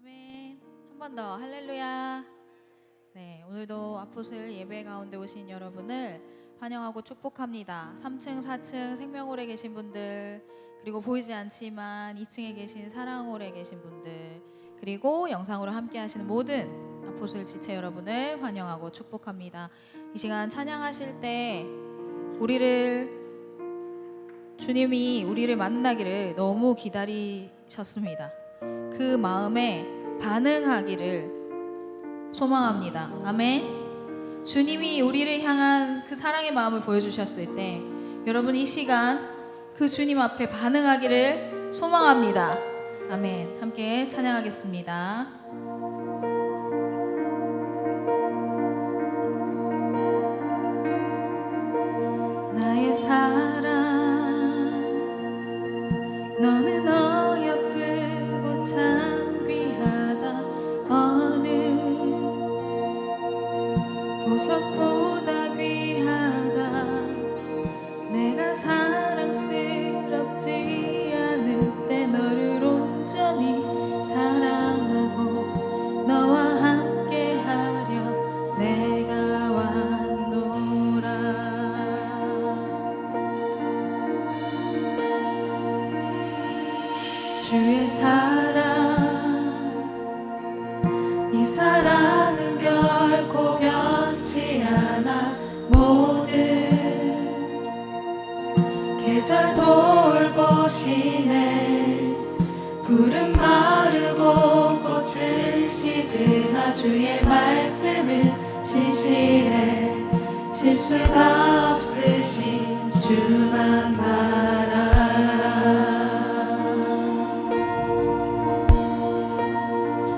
아멘. 한 번 더 할렐루야. 네, 오늘도 아포슬 예배 가운데 오신 여러분을 환영하고 축복합니다. 3층, 4층 생명홀에 계신 분들, 그리고 보이지 않지만 2층에 계신 사랑홀에 계신 분들, 그리고 영상으로 함께 하시는 모든 아포슬 지체 여러분을 환영하고 축복합니다. 이 시간 찬양하실 때 주님이 우리를 만나기를 너무 기다리셨습니다. 그 마음에 반응하기를 소망합니다. 아멘. 주님이 우리를 향한 그 사랑의 마음을 보여주셨을 때 여러분 이 시간 그 주님 앞에 반응하기를 소망합니다. 아멘. 함께 찬양하겠습니다. 나의 사랑 너는 어여쁘고 참 귀하다. 어느 보석보다 귀하다. 내가 사랑스럽지 않을 때 너를 온전히 사랑하고 너와 함께하려 내가 왔노라. 주의 사랑, 이 사랑은 결코 변치 않아. 모든 계절 돌보시네. 풀은 마르고 꽃은 시드나 주의 말씀은 신실해. 실수가 없으신 주만 바라라.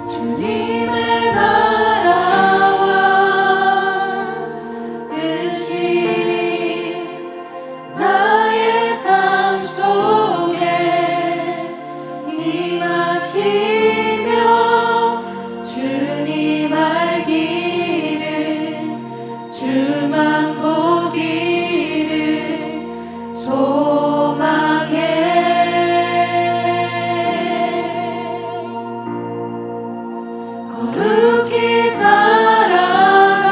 주님의 나라와 뜻이 나의 삶 속에 임하시며 주님 알기를 주만 보기를 소망해. 거룩히 살아가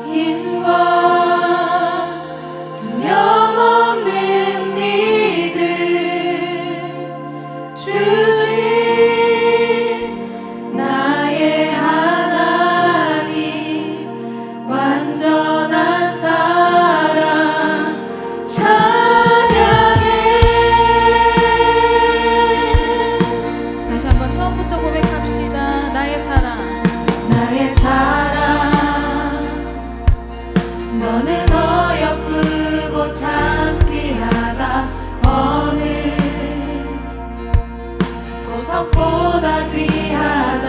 힘과 두려움 없는 믿음 주신 나의 하나님. 완전한 사랑 찬양해. 다시 한번 처음부터 고백합시다. 나의 사랑, 나의 사랑 너는 어여쁘고 참 귀하다. 어느 보석보다 귀하다.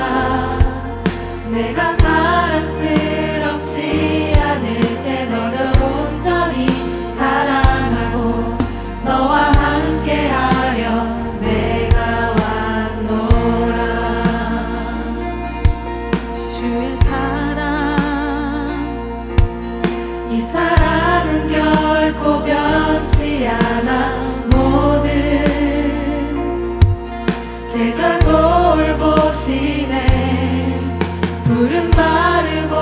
내가 사랑스럽지 않을 때 너를 온전히 사랑하고 너와 함께하려 내가 왔노라. 주의 사랑, 이 사랑은 결코 변치 않아. 모든 계절 돌보시네. 풀은 마르고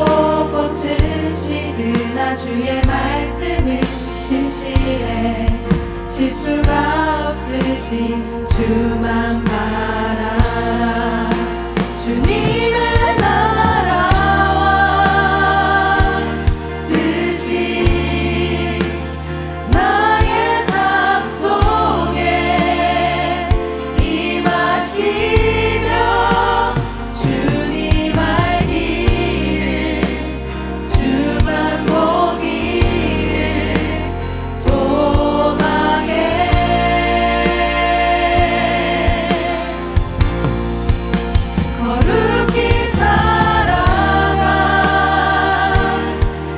꽃은 시드나 주의 말씀은 신실해. 실수가 없으신 주만 바라. 주님의 나라와 뜻이 나의 삶 속에 임하시며 주님 알기를 주만 보기를 소망해. 거룩히 살아가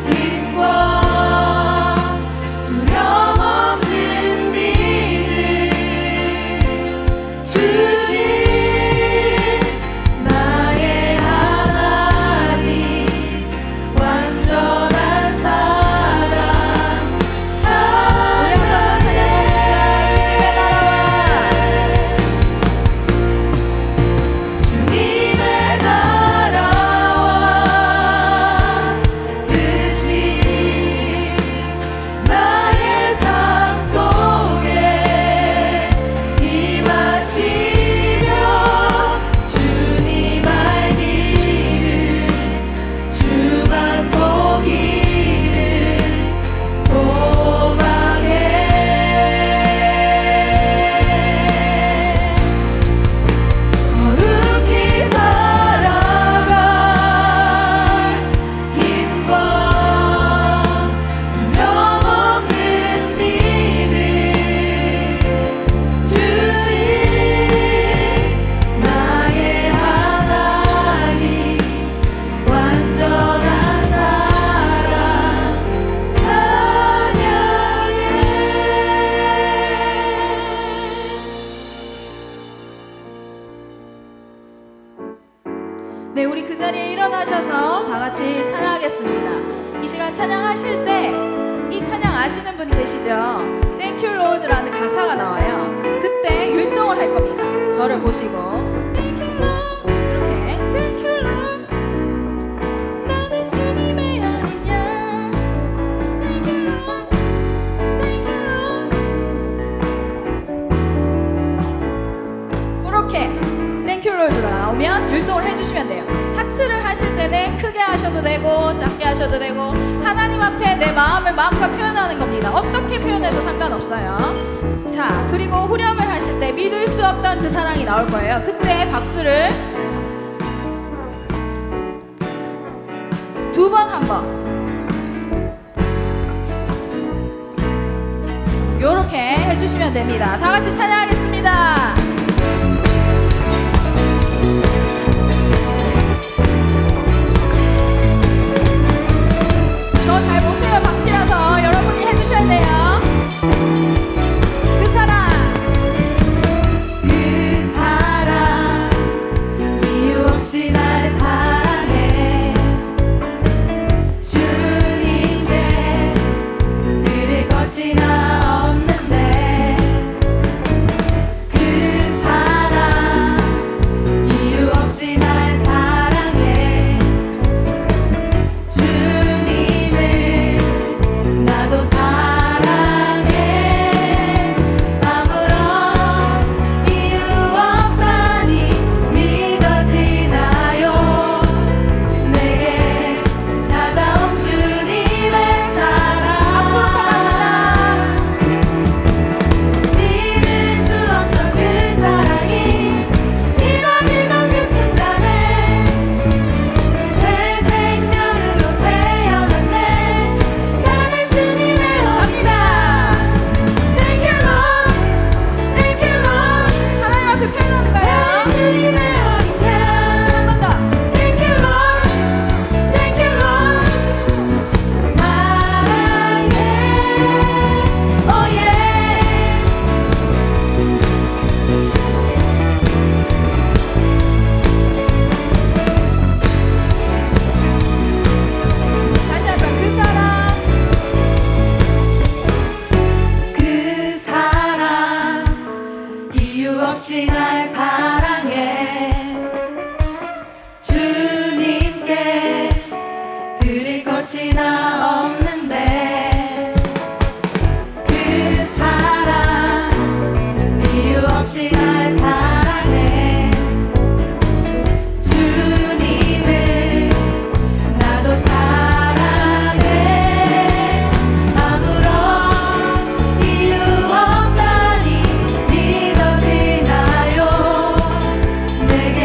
힘과 두려움 없는 믿음 주신 나의 하나님. 완전한 사랑 찬양해. 주님의 나라와 네, 우리 그 자리에 일어나셔서 다 같이 찬양하겠습니다. 이 시간 찬양하실 때 이 찬양 아시는 분 계시죠? Thank you Lord라는 가사가 나와요. 그때 율동을 할 겁니다. 저를 보시고 Thank you Lord 이렇게 Thank you Lord 나는 주님의 아니냐 Thank you Lord Thank you Lord 이렇게 Thank you Lord가 나오면 율동을 해주시면 돼요. 하트를 하실 때는 크게 하셔도 되고 작게 하셔도 되고 하나님 앞에 내 마음을 마음껏 표현하는 겁니다. 어떻게 표현해도 상관없어요. 자, 그리고 후렴을 하실 때 믿을 수 없던 그 사랑이 나올 거예요. 그때 박수를 2번, 1번 요렇게 해주시면 됩니다. 다 같이 찬양하겠습니다. 저 잘 못해요. 박치라서 여러분이 해주셔야 돼요. 그 사랑 이유 없이 날 사랑해 주님께 드릴 것이 나 없는데 그 사랑 이유 없이 날 사랑해 주님을 나도 사랑해 아무런 이유 없다니 믿어지나요 내게 찾아온 주님의 사랑 믿을 수 없던 그 사랑이 이뤄지던 그 순간에 새 생명으로 태어났네 나는 주님의 어리다 Thank you Lord Thank you Lord 하나님 앞에 표현하는 거예요. 주님의 어린양 한 번 더 Thank you Lord Thank you Lord 사랑해 Oh yeah 다시 한번 그 사랑 이유 없이 날 사랑해 주님께 드릴 것이 나 없는데 그 사랑 이유 없이 날 사랑해 주님을 나도 사랑해 아무런 이유 없다니 믿어지나요 내게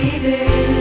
주의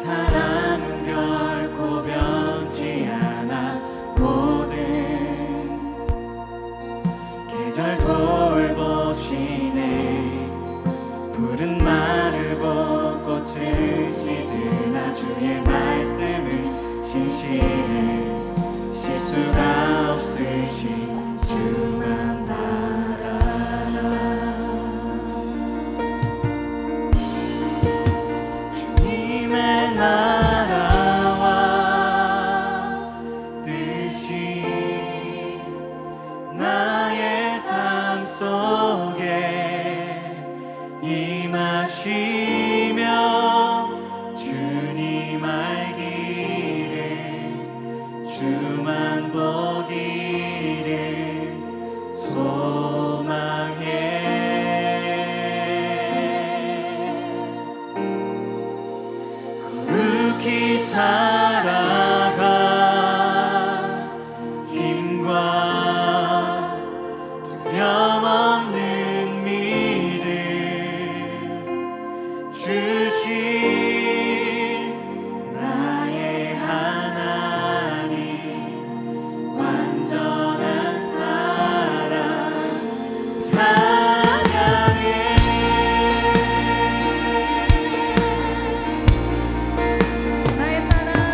사랑은 결코 변치 않아 모든 계절 돌보시네. 풀은 마르고 꽃은 시드나 주의 말씀은 신실해. 실수가 없으신 주만 바라라. 주님의 나라와 뜻이 나의 삶 속에 임하시며 주님 알기를 주만 보기를 소망해. 거룩히 살아가 힘과 두려움 없는 믿음 주신 나의 하나님 완전한 사랑 찬양해. 나의 사랑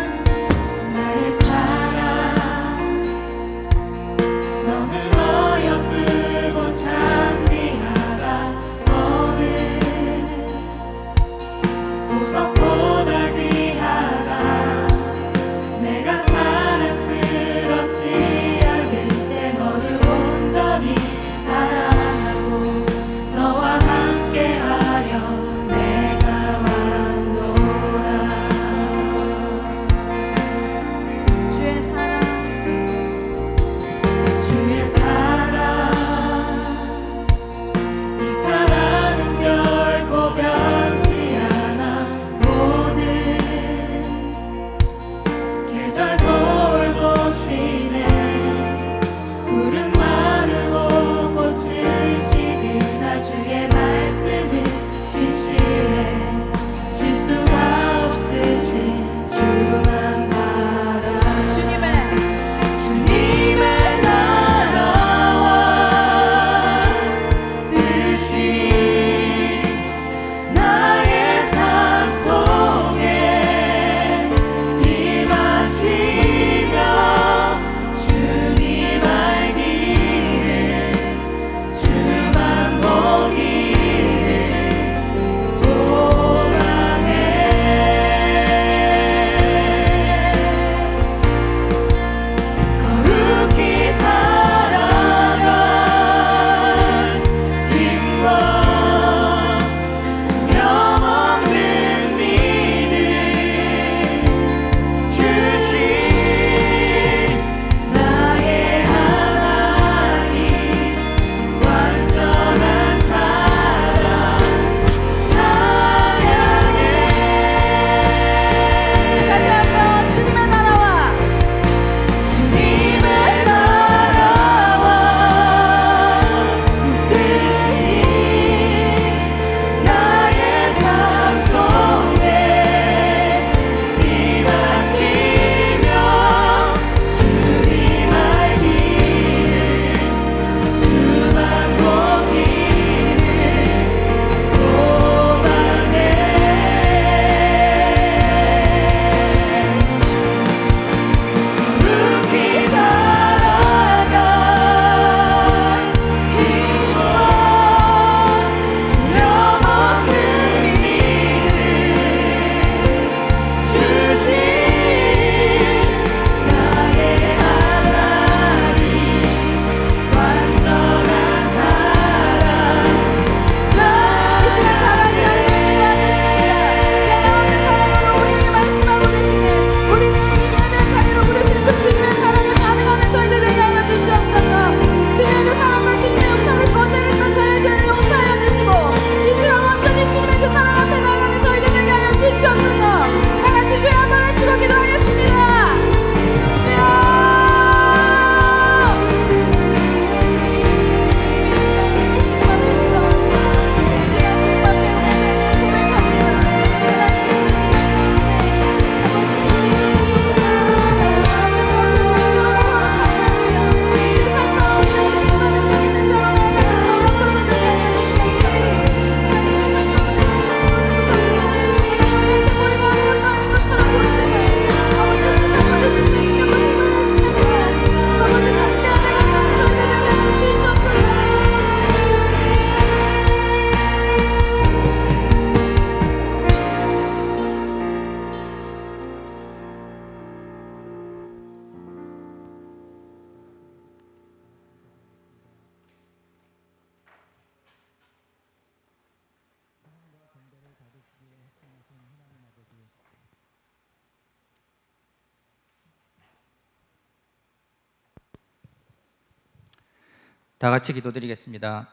다 같이 기도드리겠습니다.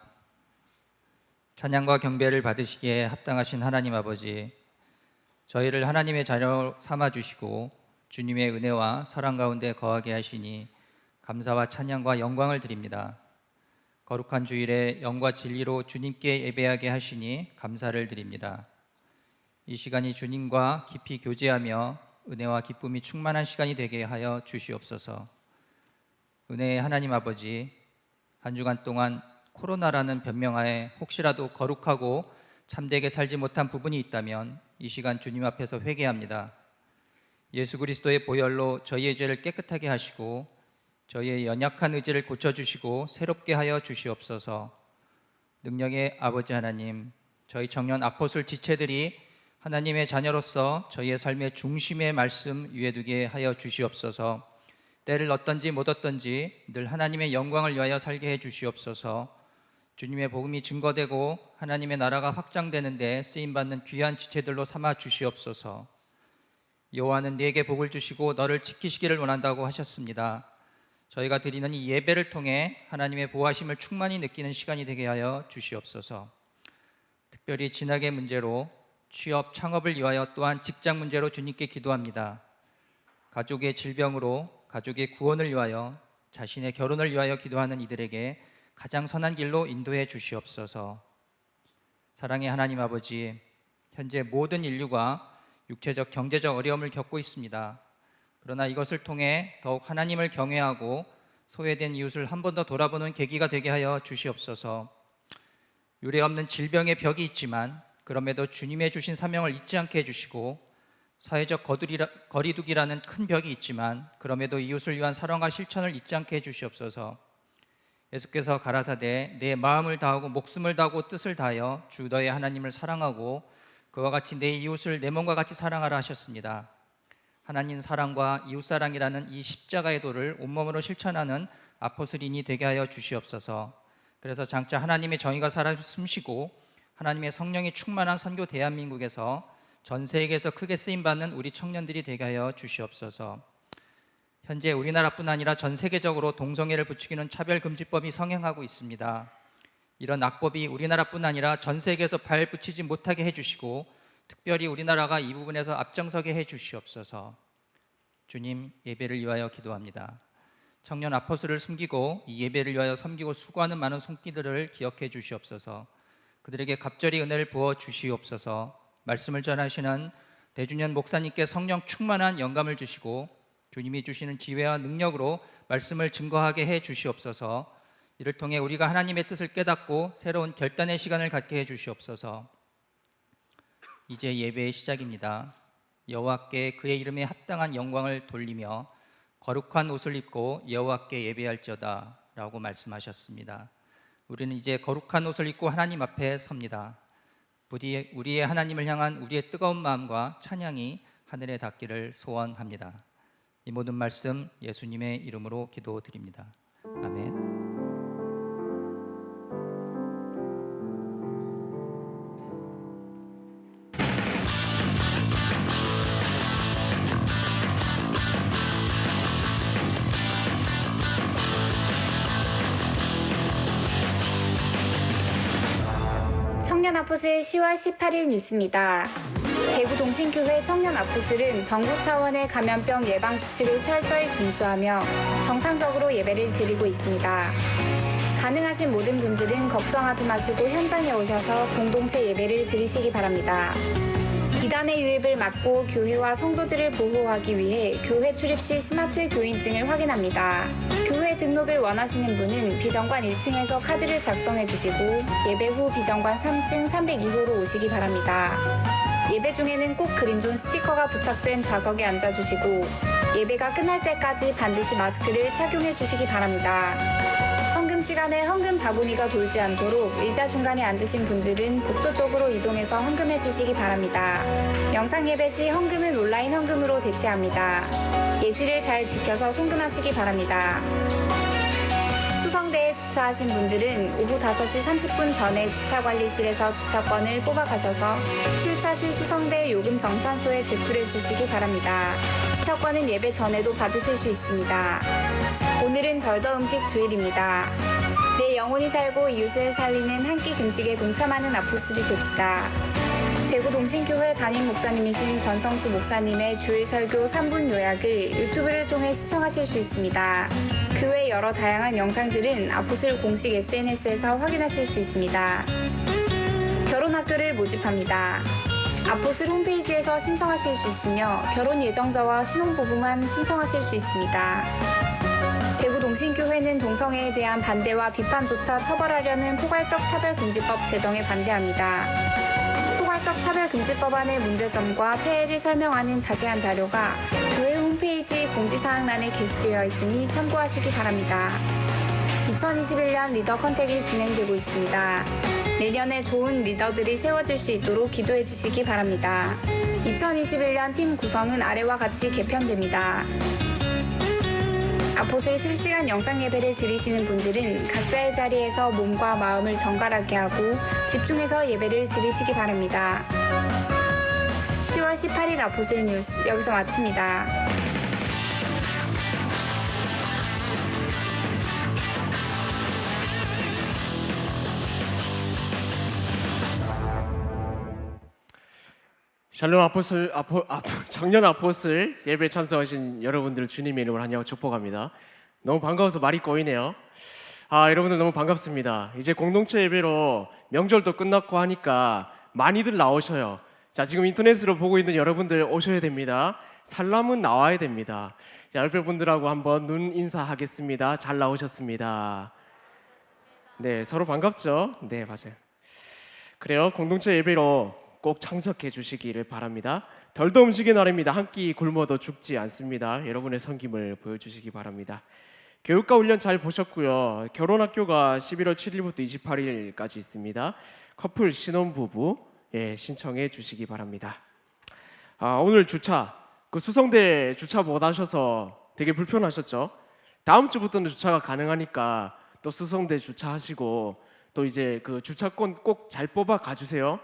찬양과 경배를 받으시기에 합당하신 하나님 아버지, 저희를 하나님의 자녀 삼아 주시고 주님의 은혜와 사랑 가운데 거하게 하시니 감사와 찬양과 영광을 드립니다. 거룩한 주일에 영과 진리로 주님께 예배하게 하시니 감사를 드립니다. 이 시간이 주님과 깊이 교제하며 은혜와 기쁨이 충만한 시간이 되게 하여 주시옵소서. 은혜의 하나님 아버지, 한 주간 동안 코로나라는 변명하에 혹시라도 거룩하고 참되게 살지 못한 부분이 있다면 이 시간 주님 앞에서 회개합니다. 예수 그리스도의 보혈로 저희의 죄를 깨끗하게 하시고 저희의 연약한 의지를 고쳐주시고 새롭게 하여 주시옵소서. 능력의 아버지 하나님, 저희 청년 아포슬 지체들이 하나님의 자녀로서 저희의 삶의 중심의 말씀 위에 두게 하여 주시옵소서. 때를 얻든지 못 얻든지 늘 하나님의 영광을 위하여 살게 해 주시옵소서. 주님의 복음이 증거되고 하나님의 나라가 확장되는 데 쓰임받는 귀한 지체들로 삼아 주시옵소서. 여호와는 네게 복을 주시고 너를 지키시기를 원한다고 하셨습니다. 저희가 드리는 이 예배를 통해 하나님의 보호하심을 충만히 느끼는 시간이 되게 하여 주시옵소서. 특별히 진학의 문제로, 취업, 창업을 위하여 또한 직장 문제로 주님께 기도합니다. 가족의 질병으로 가족의 구원을 위하여, 자신의 결혼을 위하여 기도하는 이들에게 가장 선한 길로 인도해 주시옵소서. 사랑의 하나님 아버지, 현재 모든 인류가 육체적, 경제적 어려움을 겪고 있습니다. 그러나 이것을 통해 더욱 하나님을 경외하고 소외된 이웃을 한 번 더 돌아보는 계기가 되게 하여 주시옵소서. 유례 없는 질병의 벽이 있지만 그럼에도 주님의 주신 사명을 잊지 않게 해주시고, 사회적 거리두기라는 큰 벽이 있지만 그럼에도 이웃을 위한 사랑과 실천을 잊지 않게 해주시옵소서. 예수께서 가라사대 내 마음을 다하고 목숨을 다하고 뜻을 다하여 주 너의 하나님을 사랑하고 그와 같이 내 이웃을 내 몸과 같이 사랑하라 하셨습니다. 하나님 사랑과 이웃사랑이라는 이 십자가의 도를 온몸으로 실천하는 아포스린이 되게 하여 주시옵소서. 그래서 장차 하나님의 정의가 살아 숨쉬고 하나님의 성령이 충만한 선교 대한민국에서 전 세계에서 크게 쓰임받는 우리 청년들이 되게 하여 주시옵소서. 현재 우리나라뿐 아니라 전 세계적으로 동성애를 부추기는 차별금지법이 성행하고 있습니다. 이런 악법이 우리나라뿐 아니라 전 세계에서 발 붙이지 못하게 해주시고 특별히 우리나라가 이 부분에서 앞장서게 해주시옵소서. 주님, 예배를 위하여 기도합니다. 청년 아포스를 숨기고 이 예배를 위하여 섬기고 수고하는 많은 손길들을 기억해 주시옵소서. 그들에게 갑절히 은혜를 부어 주시옵소서. 말씀을 전하시는 대준현 목사님께 성령 충만한 영감을 주시고 주님이 주시는 지혜와 능력으로 말씀을 증거하게 해 주시옵소서. 이를 통해 우리가 하나님의 뜻을 깨닫고 새로운 결단의 시간을 갖게 해 주시옵소서. 이제 예배의 시작입니다. 여호와께 그의 이름에 합당한 영광을 돌리며 거룩한 옷을 입고 여호와께 예배할지어다 라고 말씀하셨습니다. 우리는 이제 거룩한 옷을 입고 하나님 앞에 섭니다. 부디 우리의 하나님을 향한 우리의 뜨거운 마음과 찬양이 하늘에 닿기를 소원합니다. 이 모든 말씀 예수님의 이름으로 기도드립니다. 아멘. 청년 아포슬 10월 18일 뉴스입니다. 대구 동신교회 청년 아포슬은 정부 차원의 감염병 예방 수칙을 철저히 준수하며 정상적으로 예배를 드리고 있습니다. 가능하신 모든 분들은 걱정하지 마시고 현장에 오셔서 공동체 예배를 드리시기 바랍니다. 이단의 유입을 막고 교회와 성도들을 보호하기 위해 교회 출입 시 스마트 교인증을 확인합니다. 교회 등록을 원하시는 분은 비정관 1층에서 카드를 작성해 주시고 예배 후 비정관 3층 302호로 오시기 바랍니다. 예배 중에는 꼭 그린존 스티커가 부착된 좌석에 앉아주시고 예배가 끝날 때까지 반드시 마스크를 착용해 주시기 바랍니다. 헌금 시간에 헌금 바구니가 돌지 않도록 의자 중간에 앉으신 분들은 복도 쪽으로 이동해서 헌금해 주시기 바랍니다. 영상 예배 시 헌금은 온라인 헌금으로 대체합니다. 예시를 잘 지켜서 송금하시기 바랍니다. 수성대에 주차하신 분들은 오후 5시 30분 전에 주차관리실에서 주차권을 뽑아 가셔서 출차 시 수성대 요금 정산소에 제출해 주시기 바랍니다. 주차권은 예배 전에도 받으실 수 있습니다. 오늘은 별더 음식 주일입니다. 내 영혼이 살고 이웃을 살리는 한 끼 금식에 동참하는 아포스들이 됩시다. 대구 동신교회 담임 목사님이신 권성수 목사님의 주일 설교 3분 요약을 유튜브를 통해 시청하실 수 있습니다. 그 외 여러 다양한 영상들은 아포슬 공식 SNS에서 확인하실 수 있습니다. 결혼학교를 모집합니다. 아포슬 홈페이지에서 신청하실 수 있으며 결혼 예정자와 신혼부부만 신청하실 수 있습니다. 대구 동신교회는 동성애에 대한 반대와 비판조차 처벌하려는 포괄적 차별금지법 제정에 반대합니다. 포괄적 차별금지법안의 문제점과 폐해를 설명하는 자세한 자료가 교회 홈페이지 공지사항란에 게시되어 있으니 참고하시기 바랍니다. 2021년 리더 컨택이 진행되고 있습니다. 내년에 좋은 리더들이 세워질 수 있도록 기도해 주시기 바랍니다. 2021년 팀 구성은 아래와 같이 개편됩니다. 아포슬 실시간 영상 예배를 드리시는 분들은 각자의 자리에서 몸과 마음을 정갈하게 하고 집중해서 예배를 드리시기 바랍니다. 10월 18일 아포슬 뉴스 여기서 마칩니다. 샬롬 작년 아포슬 예배에 참석하신 여러분들 주님의 이름으로 환영하고 축복합니다. 너무 반가워서 말이 꼬이네요. 여러분들 너무 반갑습니다. 이제 공동체 예배로 명절도 끝났고 하니까 많이들 나오셔요. 자, 지금 인터넷으로 보고 있는 여러분들 오셔야 됩니다. 살람은 나와야 됩니다. 자, 옆에 분들하고 한번 눈 인사하겠습니다. 잘 나오셨습니다. 네, 서로 반갑죠? 네, 맞아요. 그래요. 공동체 예배로 꼭 참석해 주시기를 바랍니다. 덜도 음식의 날입니다. 한 끼 굶어도 죽지 않습니다. 여러분의 섬김을 보여주시기 바랍니다. 교육과 훈련 잘 보셨고요. 결혼학교가 11월 7일부터 28일까지 있습니다. 커플 신혼부부 신청해 주시기 바랍니다. 오늘 주차 수성대 주차 못 하셔서 되게 불편하셨죠? 다음 주부터는 주차가 가능하니까 또 수성대 주차하시고 또 이제 그 주차권 꼭 잘 뽑아 가주세요.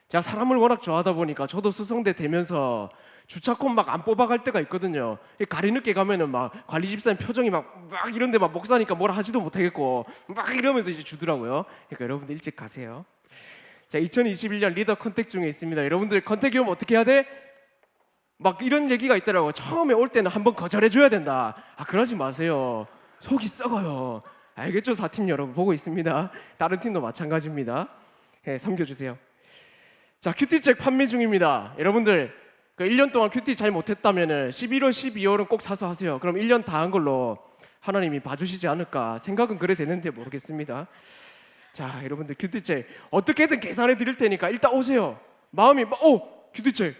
제가 사람을 워낙 좋아하다 보니까 저도 수성대 되면서 주차권 막 안 뽑아갈 때가 있거든요. 가리 늦게 가면은 막 관리 집사님 표정이 막 이런데 막 목사니까 뭐라 하지도 못하겠고 막 이러면서 이제 주더라고요. 그러니까 여러분들 일찍 가세요. 자, 2021년 리더 컨택 중에 있습니다. 여러분들 컨택이 오면 어떻게 해야 돼? 막 이런 얘기가 있더라고요. 처음에 올 때는 한번 거절해 줘야 된다. 그러지 마세요. 속이 썩어요. 알겠죠? 4팀 여러분 보고 있습니다. 다른 팀도 마찬가지입니다. 섬겨주세요. 자, 큐티책 판매 중입니다. 여러분들 1년 동안 큐티 잘 못했다면 11월, 12월은 꼭 사서 하세요. 그럼 1년 다 한 걸로 하나님이 봐주시지 않을까 생각은 그래 되는데 모르겠습니다. 자, 여러분들 큐티책 어떻게든 계산해 드릴 테니까 일단 오세요. 마음이 큐티책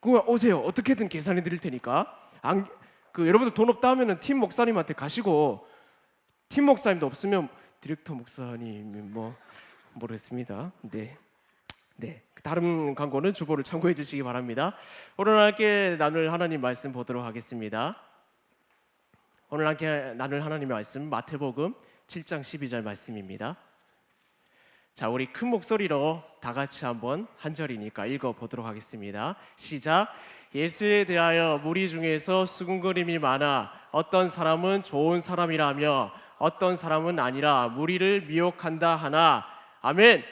그냥 오세요. 어떻게든 계산해 드릴 테니까 여러분들 돈 없다 하면은 팀 목사님한테 가시고 팀 목사님도 없으면 디렉터 목사님 모르겠습니다. 네. 다른 광고는 주보를 참고해 주시기 바랍니다. 오늘 함께 나눌 하나님 말씀 보도록 하겠습니다. 오늘 함께 나눌 하나님의 말씀 마태복음 7장 12절 말씀입니다. 자, 우리 큰 목소리로 다 같이 한번 한 절이니까 읽어 보도록 하겠습니다. 시작. 예수에 대하여 무리 중에서 수군거림이 많아 어떤 사람은 좋은 사람이라며 어떤 사람은 아니라 무리를 미혹한다 하나. 아멘.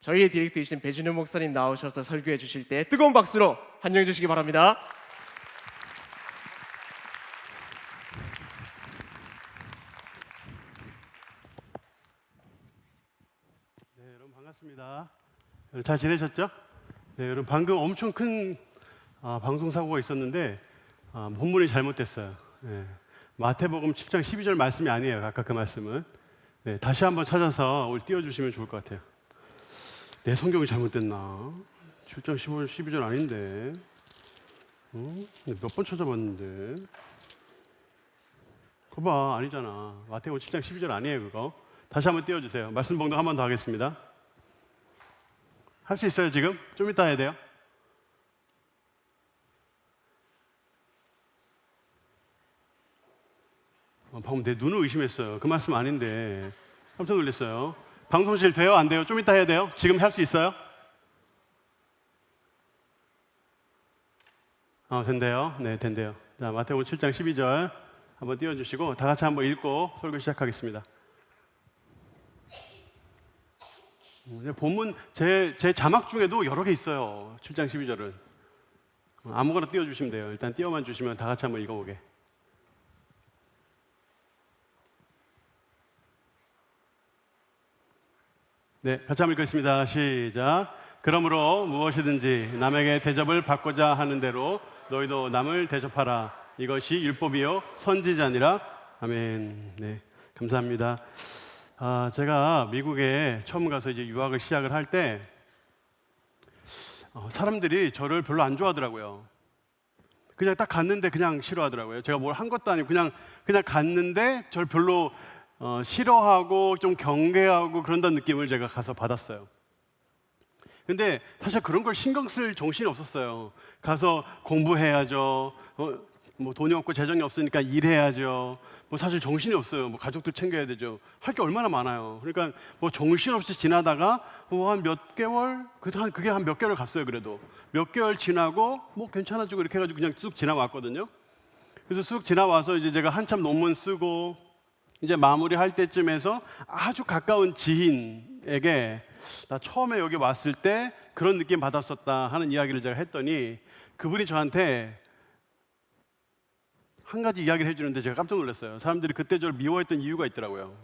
저희의 디렉터이신 배준현 목사님 나오셔서 설교해 주실 때 뜨거운 박수로 환영해 주시기 바랍니다. 네, 여러분 반갑습니다. 여러분 잘 지내셨죠? 네, 여러분 방금 엄청 큰 방송 사고가 있었는데 본문이 잘못됐어요. 네, 마태복음 7장 12절 말씀이 아니에요. 아까 그 말씀은. 네, 다시 한번 찾아서 오늘 띄워주시면 좋을 것 같아요. 내 성경이 잘못됐나? 7장 12절 아닌데. 몇 번 찾아봤는데. 그거 봐, 아니잖아. 마태복음 7장 12절 아니에요, 그거. 다시 한번 띄워주세요. 말씀 봉독 한 번 더 하겠습니다. 할 수 있어요, 지금? 좀 이따 해야 돼요. 방금 내 눈을 의심했어요. 그 말씀 아닌데. 깜짝 놀랐어요. 방송실 돼요? 안 돼요? 좀 이따 해야 돼요? 지금 할 수 있어요? 된대요. 네, 된대요. 자, 마태복음 7장 12절 한번 띄워주시고 다 같이 한번 읽고 설교 시작하겠습니다. 본문 제 자막 중에도 여러 개 있어요. 7장 12절은. 아무거나 띄워주시면 돼요. 일단 띄워만 주시면 다 같이 한번 읽어보게. 네, 같이 한번 읽겠습니다. 시작. 그러므로 무엇이든지 남에게 대접을 받고자 하는 대로 너희도 남을 대접하라. 이것이 율법이요 선지자니라. 아멘. 네, 감사합니다. 제가 미국에 처음 가서 이제 유학을 시작을 할 때 사람들이 저를 별로 안 좋아하더라고요. 그냥 딱 갔는데 그냥 싫어하더라고요. 제가 뭘 한 것도 아니고 그냥 갔는데 저를 별로 싫어하고 좀 경계하고 그런다는 느낌을 제가 가서 받았어요. 근데 사실 그런 걸 신경 쓸 정신이 없었어요. 가서 공부해야죠. 뭐 돈이 없고 재정이 없으니까 일해야죠. 뭐 사실 정신이 없어요. 뭐 가족들 챙겨야 되죠. 할 게 얼마나 많아요. 그러니까 뭐 정신없이 지나다가 뭐 한 몇 개월, 그게 한 몇 개월 갔어요. 그래도 몇 개월 지나고 뭐 괜찮아지고 이렇게 해가지고 그냥 쑥 지나왔거든요. 그래서 쑥 지나와서 이제 제가 한참 논문 쓰고 이제 마무리할 때쯤에서 아주 가까운 지인에게 나 처음에 여기 왔을 때 그런 느낌 받았었다 하는 이야기를 제가 했더니 그분이 저한테 한 가지 이야기를 해주는데 제가 깜짝 놀랐어요. 사람들이 그때 저를 미워했던 이유가 있더라고요.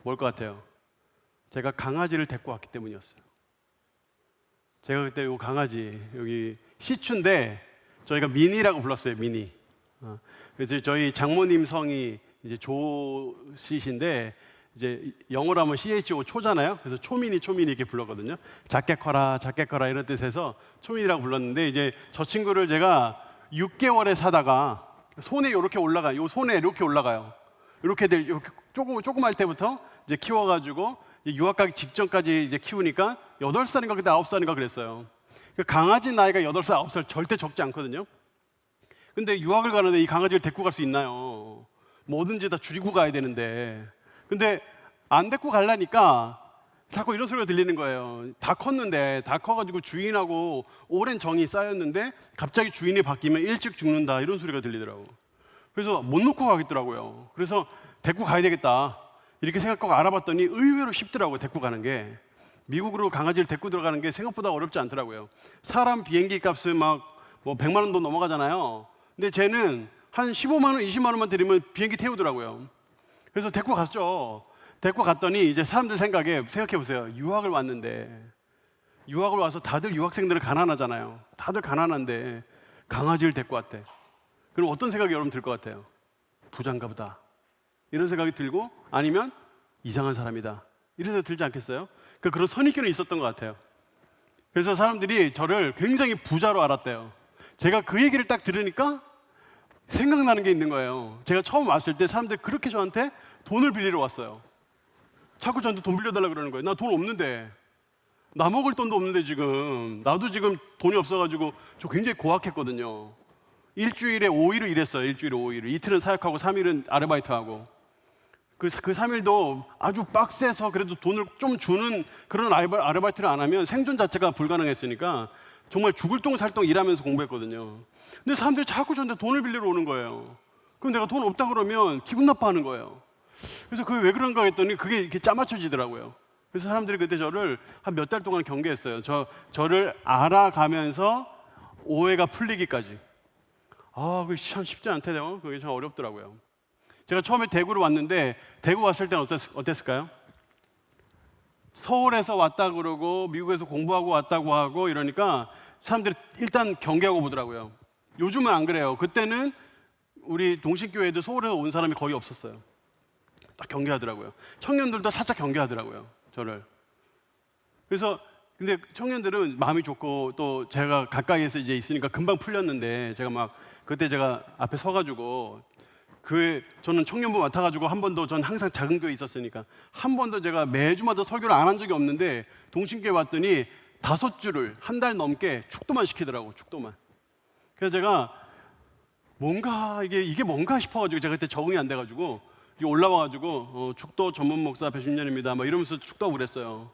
뭘 것 같아요? 제가 강아지를 데리고 왔기 때문이었어요. 제가 그때 요 강아지 여기 시추인데 저희가 미니라고 불렀어요. 미니. 그래서 저희 장모님 성이 이제 조씨신데 이제 영어로 하면 CHO 초잖아요. 그래서 초미니 이렇게 불렀거든요. 작게 커라 이런 뜻에서 초미니라고 불렀는데 이제 저 친구를 제가 6개월에 사다가 손에 이렇게 올라가요. 요 손에 이렇게 올라가요. 이렇게 조그말 때부터 이제 키워가지고 유학 가기 직전까지 이제 키우니까 8살인가 그때 9살인가 그랬어요. 강아지 나이가 8살, 9살 절대 적지 않거든요. 근데 유학을 가는데 이 강아지를 데리고 갈 수 있나요? 뭐든지 다 줄이고 가야 되는데. 근데 안 데리고 가려니까 자꾸 이런 소리가 들리는 거예요. 다 컸는데, 다 커가지고 주인하고 오랜 정이 쌓였는데 갑자기 주인이 바뀌면 일찍 죽는다 이런 소리가 들리더라고요. 그래서 못 놓고 가겠더라고요. 그래서 데리고 가야 되겠다 이렇게 생각하고 알아봤더니 의외로 쉽더라고요. 데리고 가는 게. 미국으로 강아지를 데리고 들어가는 게 생각보다 어렵지 않더라고요. 사람 비행기 값은 막 뭐 100만 원도 넘어가잖아요. 근데 쟤는 한 15만 원, 20만 원만 들이면 비행기 태우더라고요. 그래서 데리고 갔죠. 데리고 갔더니 이제 사람들 생각해 보세요. 유학을 왔는데 유학을 와서 다들 유학생들은 가난하잖아요. 다들 가난한데 강아지를 데리고 왔대. 그럼 어떤 생각이 여러분 들 것 같아요? 부자인가 보다. 이런 생각이 들고 아니면 이상한 사람이다. 이런 생각이 들지 않겠어요? 그런 선입견이 있었던 것 같아요. 그래서 사람들이 저를 굉장히 부자로 알았대요. 제가 그 얘기를 딱 들으니까 생각나는 게 있는 거예요. 제가 처음 왔을 때 사람들이 그렇게 저한테 돈을 빌리러 왔어요. 자꾸 저한테 돈 빌려달라고 그러는 거예요. 나 돈 없는데. 나 먹을 돈도 없는데 지금. 나도 지금 돈이 없어가지고 저 굉장히 고학했거든요. 일주일에 5일을 일했어요. 일주일에 5일을. 이틀은 사역하고 3일은 아르바이트하고. 그 3일도 아주 빡세서 그래도 돈을 좀 주는 그런 아르바이트를 안 하면 생존 자체가 불가능했으니까 정말 죽을 똥 살 똥 일하면서 공부했거든요. 근데 사람들이 자꾸 저한테 돈을 빌리러 오는 거예요. 그럼 내가 돈 없다 그러면 기분 나빠하는 거예요. 그래서 그게 왜 그런가 했더니 그게 이렇게 짜맞춰지더라고요. 그래서 사람들이 그때 저를 한 몇 달 동안 경계했어요. 저를 알아가면서 오해가 풀리기까지. 그게 참 쉽지 않대요. 그게 참 어렵더라고요. 제가 처음에 대구를 왔는데 대구 왔을 때는 어땠을까요? 서울에서 왔다 그러고 미국에서 공부하고 왔다고 하고 이러니까 사람들이 일단 경계하고 보더라고요. 요즘은 안 그래요. 그때는 우리 동신교회에도 서울에서 온 사람이 거의 없었어요. 딱 경계하더라고요. 청년들도 살짝 경계하더라고요. 저를. 그래서 근데 청년들은 마음이 좋고 또 제가 가까이에서 이제 있으니까 금방 풀렸는데 그때 제가 앞에 서가지고 저는 청년부 맡아가지고 한 번도 전 항상 작은 교회에 있었으니까 한 번도 제가 매주마다 설교를 안 한 적이 없는데 동신교회 왔더니 5주를 한 달 넘게 축도만 시키더라고. 축도만. 그래서 제가 뭔가 이게 뭔가 싶어가지고 제가 그때 적응이 안 돼가지고 올라와가지고 축도 전문 목사 배준현입니다 막 이러면서 축도하고 그랬어요.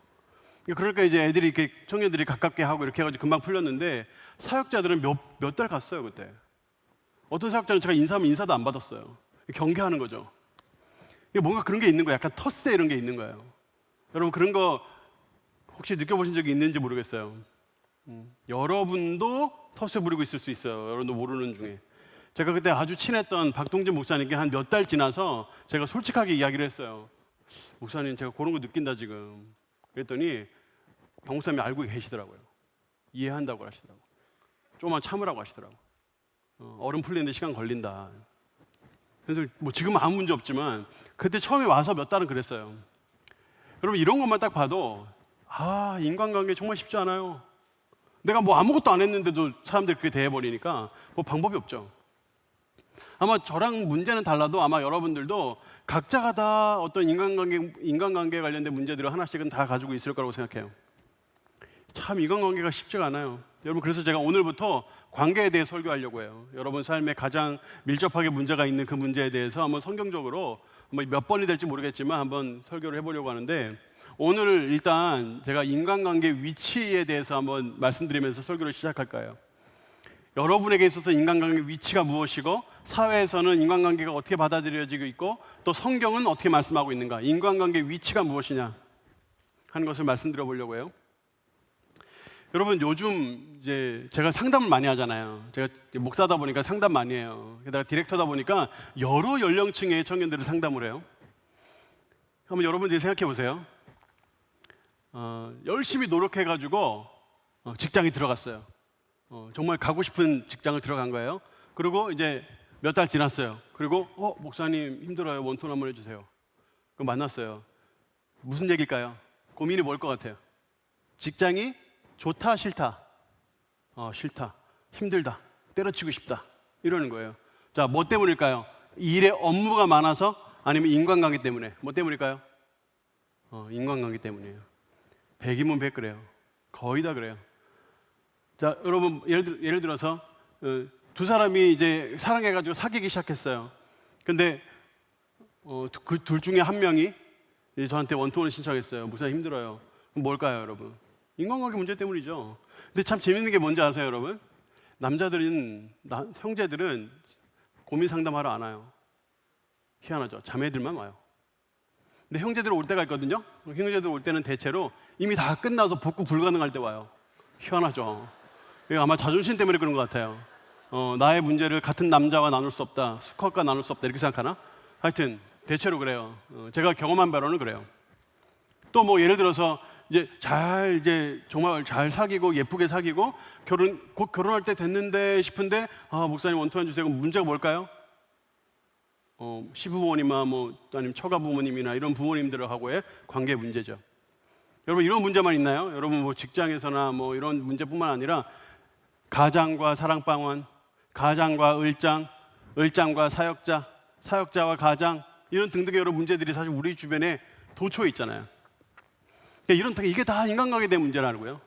그러니까 이제 애들이 이렇게 청년들이 가깝게 하고 이렇게 해가지고 금방 풀렸는데 사역자들은 몇 달 갔어요 그때. 어떤 사역자는 제가 인사하면 인사도 안 받았어요. 경계하는 거죠. 뭔가 그런 게 있는 거예요. 약간 텃세 이런 게 있는 거예요. 여러분 그런 거 혹시 느껴보신 적이 있는지 모르겠어요. 여러분도 텃세 부리고 있을 수 있어요. 여러분도 모르는 중에. 제가 그때 아주 친했던 박동진 목사님께 한 몇 달 지나서 제가 솔직하게 이야기를 했어요. 목사님, 제가 그런 거 느낀다 지금. 그랬더니 박 목사님이 알고 계시더라고요. 이해한다고 하시더라고요. 조금만 참으라고 하시더라고요. 얼음 풀리는데 시간 걸린다. 그래서 뭐 지금은 아무 문제 없지만 그때 처음에 와서 몇 달은 그랬어요. 여러분, 이런 것만 딱 봐도 인간관계 정말 쉽지 않아요. 내가 뭐 아무것도 안 했는데도 사람들이 그렇게 대해버리니까 뭐 방법이 없죠. 아마 저랑 문제는 달라도 아마 여러분들도 각자가 다 어떤 인간관계 관련된 문제들을 하나씩은 다 가지고 있을 거라고 생각해요. 참 인간관계가 쉽지가 않아요. 여러분, 그래서 제가 오늘부터 관계에 대해 설교하려고 해요. 여러분 삶에 가장 밀접하게 문제가 있는 그 문제에 대해서 한번 성경적으로 몇 번이 될지 모르겠지만 한번 설교를 해보려고 하는데, 오늘 일단 제가 인간관계 위치에 대해서 한번 말씀드리면서 설교를 시작할까요? 여러분에게 있어서 인간관계 위치가 무엇이고, 사회에서는 인간관계가 어떻게 받아들여지고 있고, 또 성경은 어떻게 말씀하고 있는가, 인간관계 위치가 무엇이냐 하는 것을 말씀드려 보려고 해요. 여러분, 요즘 이제 제가 상담을 많이 하잖아요. 제가 목사다 보니까 상담 많이 해요. 게다가 디렉터다 보니까 여러 연령층의 청년들을 상담을 해요. 한번 여러분들이 생각해 보세요. 열심히 노력해가지고 직장에 들어갔어요. 정말 가고 싶은 직장을 들어간 거예요. 그리고 이제 몇 달 지났어요. 그리고 목사님 힘들어요. 원톤 한번 해주세요. 그럼 만났어요. 무슨 얘기일까요? 고민이 뭘 것 같아요? 직장이 좋다, 싫다? 싫다. 힘들다. 때려치고 싶다. 이러는 거예요. 자, 뭐 때문일까요? 일에 업무가 많아서? 아니면 인간관계 때문에? 뭐 때문일까요? 인간관계 때문이에요. 100이면 100 그래요. 거의 다 그래요. 자, 여러분, 예를 들어서 두 사람이 이제 사랑해가지고 사귀기 시작했어요. 근데 그 둘 중에 한 명이 저한테 원통을 신청했어요. 목사님 힘들어요. 그럼 뭘까요, 여러분? 인간관계 문제 때문이죠. 근데 참 재밌는 게 뭔지 아세요, 여러분? 남자들은, 형제들은 고민 상담하러 안 와요. 희한하죠. 자매들만 와요. 근데 형제들 올 때가 있거든요. 형제들 올 때는 대체로 이미 다 끝나서 복구 불가능할 때 와요. 희한하죠. 이거 아마 자존심 때문에 그런 것 같아요. 나의 문제를 같은 남자와 나눌 수 없다, 수컷과 나눌 수 없다, 이렇게 생각하나? 하여튼 대체로 그래요. 제가 경험한 바로는 그래요. 또 뭐 예를 들어서 이제 정말 잘 사귀고 예쁘게 사귀고 곧 결혼할 때 됐는데 싶은데 목사님 원투만 주세요. 그럼 문제가 뭘까요? 시부모님이나 아니면 처가 부모님이나 이런 부모님들하고의 관계 문제죠. 여러분, 이런 문제만 있나요? 여러분 뭐 직장에서나 뭐 이런 문제뿐만 아니라 가장과 사랑방원, 가장과 을장, 을장과 사역자, 사역자와 가장, 이런 등등의 여러 문제들이 사실 우리 주변에 도처에 있잖아요. 이게 다 인간관계에 대한 문제라고요.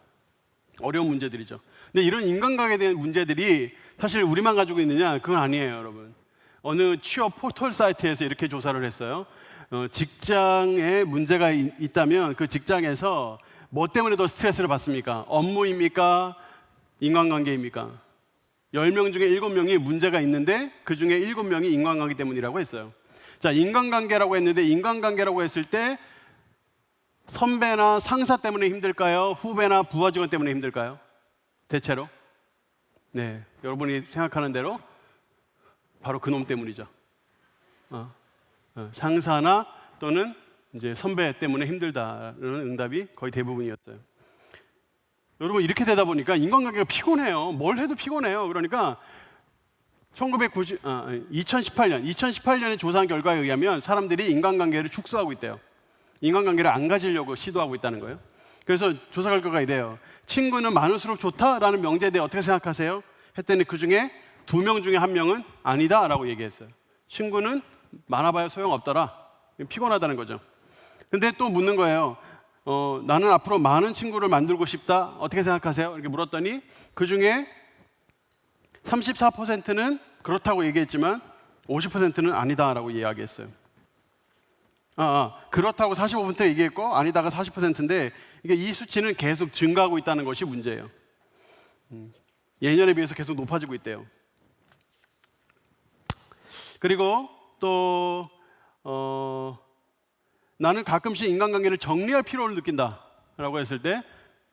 어려운 문제들이죠. 근데 이런 인간관계에 대한 문제들이 사실 우리만 가지고 있느냐? 그건 아니에요, 여러분. 어느 취업 포털 사이트에서 이렇게 조사를 했어요. 직장에 문제가 있다면 그 직장에서 뭐 때문에 더 스트레스를 받습니까? 업무입니까? 인간관계입니까? 10명 중에 7명이 문제가 있는데 그 중에 7명이 인간관계 때문이라고 했어요. 자, 인간관계라고 했는데, 인간관계라고 했을 때 선배나 상사 때문에 힘들까요? 후배나 부하 직원 때문에 힘들까요? 대체로? 네, 여러분이 생각하는 대로 바로 그놈 때문이죠. 상사나 또는 이제 선배 때문에 힘들다는 응답이 거의 대부분이었어요. 여러분, 이렇게 되다 보니까 인간관계가 피곤해요. 뭘 해도 피곤해요. 그러니까 2018년에 조사한 결과에 의하면 사람들이 인간관계를 축소하고 있대요. 인간관계를 안 가지려고 시도하고 있다는 거예요. 그래서 조사 결과가 이래요. 친구는 많을수록 좋다라는 명제에 대해 어떻게 생각하세요? 했더니 그 중에 2명 중에 1명은 아니다라고 얘기했어요. 친구는 많아봐야 소용없더라. 피곤하다는 거죠. 근데 또 묻는 거예요. 나는 앞으로 많은 친구를 만들고 싶다. 어떻게 생각하세요? 이렇게 물었더니 그 중에 34%는 그렇다고 얘기했지만 50%는 아니다라고 이야기했어요. 그렇다고 45% 얘기했고 아니다가 40%인데 이 수치는 계속 증가하고 있다는 것이 문제예요. 예년에 비해서 계속 높아지고 있대요. 그리고 또 나는 가끔씩 인간관계를 정리할 필요를 느낀다 라고 했을 때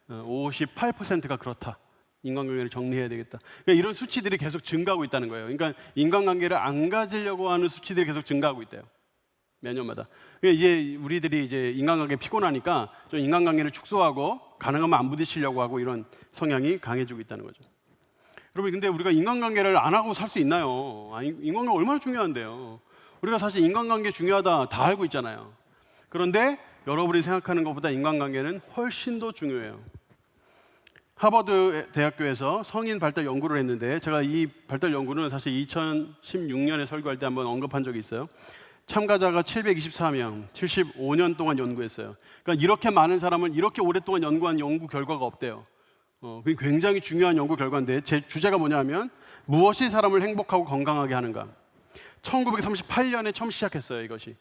58%가 그렇다. 인간관계를 정리해야 되겠다. 그러니까 이런 수치들이 계속 증가하고 있다는 거예요. 그러니까 인간관계를 안 가지려고 하는 수치들이 계속 증가하고 있대요. 매년마다. 그러니까 이제 우리들이 이제 인간관계 피곤하니까 좀 인간관계를 축소하고 가능하면 안 부딪히려고 하고 이런 성향이 강해지고 있다는 거죠. 여러분, 근데 우리가 인간관계를 안 하고 살 수 있나요? 인간관계 얼마나 중요한데요. 우리가 사실 인간관계 중요하다 다 알고 있잖아요. 그런데 여러분이 생각하는 것보다 인간관계는 훨씬 더 중요해요. 하버드 대학교에서 성인 발달 연구를 했는데, 제가 이 발달 연구는 사실 2016년에 설교할 때 한번 언급한 적이 있어요. 참가자가 724명, 75년 동안 연구했어요. 그러니까 이렇게 많은 사람은 이렇게 오랫동안 연구한 연구 결과가 없대요. 그게 굉장히 중요한 연구 결과인데, 제 주제가 뭐냐면 무엇이 사람을 행복하고 건강하게 하는가. 1938년에 처음 시작했어요, 이것이.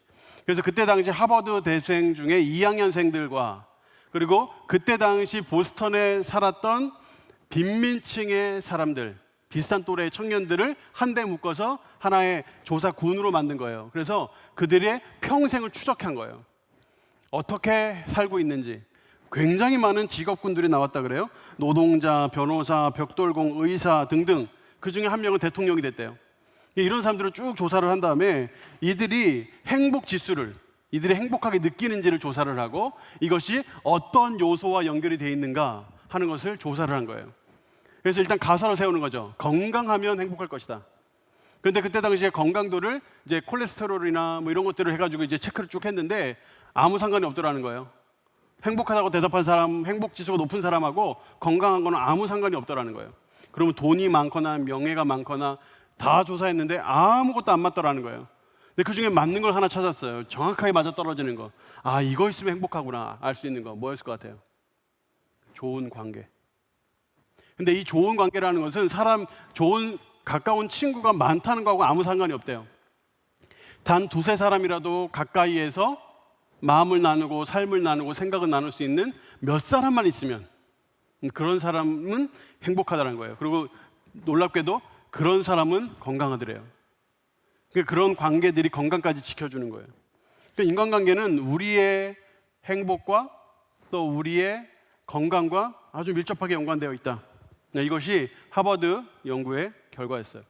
그래서 그때 당시 하버드 대생 중에 2학년생들과 그리고 그때 당시 보스턴에 살았던 빈민층의 사람들, 비슷한 또래의 청년들을 한데 묶어서 하나의 조사군으로 만든 거예요. 그래서 그들의 평생을 추적한 거예요. 어떻게 살고 있는지. 굉장히 많은 직업군들이 나왔다 그래요. 노동자, 변호사, 벽돌공, 의사 등등. 그 중에 한 명은 대통령이 됐대요. 이런 사람들을 쭉 조사를 한 다음에 이들이 행복 지수를, 이들이 행복하게 느끼는지를 조사를 하고 이것이 어떤 요소와 연결이 되어 있는가 하는 것을 조사를 한 거예요. 그래서 일단 가설을 세우는 거죠. 건강하면 행복할 것이다. 그런데 그때 당시에 건강도를 이제 콜레스테롤이나 뭐 이런 것들을 해가지고 이제 체크를 쭉 했는데 아무 상관이 없더라는 거예요. 행복하다고 대답한 사람, 행복 지수가 높은 사람하고 건강한 거는 아무 상관이 없더라는 거예요. 그러면 돈이 많거나 명예가 많거나 다 조사했는데 아무것도 안 맞더라는 거예요. 근데 그 중에 맞는 걸 하나 찾았어요. 정확하게 맞아 떨어지는 거. 아, 이거 있으면 행복하구나. 알 수 있는 거. 뭐였을 것 같아요? 좋은 관계. 근데 이 좋은 관계라는 것은 사람, 좋은 가까운 친구가 많다는 거하고 아무 상관이 없대요. 단 두세 사람이라도 가까이에서 마음을 나누고 삶을 나누고 생각을 나눌 수 있는 몇 사람만 있으면 그런 사람은 행복하다는 거예요. 그리고 놀랍게도 그런 사람은 건강하더래요. 그런 관계들이 건강까지 지켜주는 거예요. 그러니까 인간관계는 우리의 행복과 또 우리의 건강과 아주 밀접하게 연관되어 있다. 이것이 하버드 연구의 결과였어요.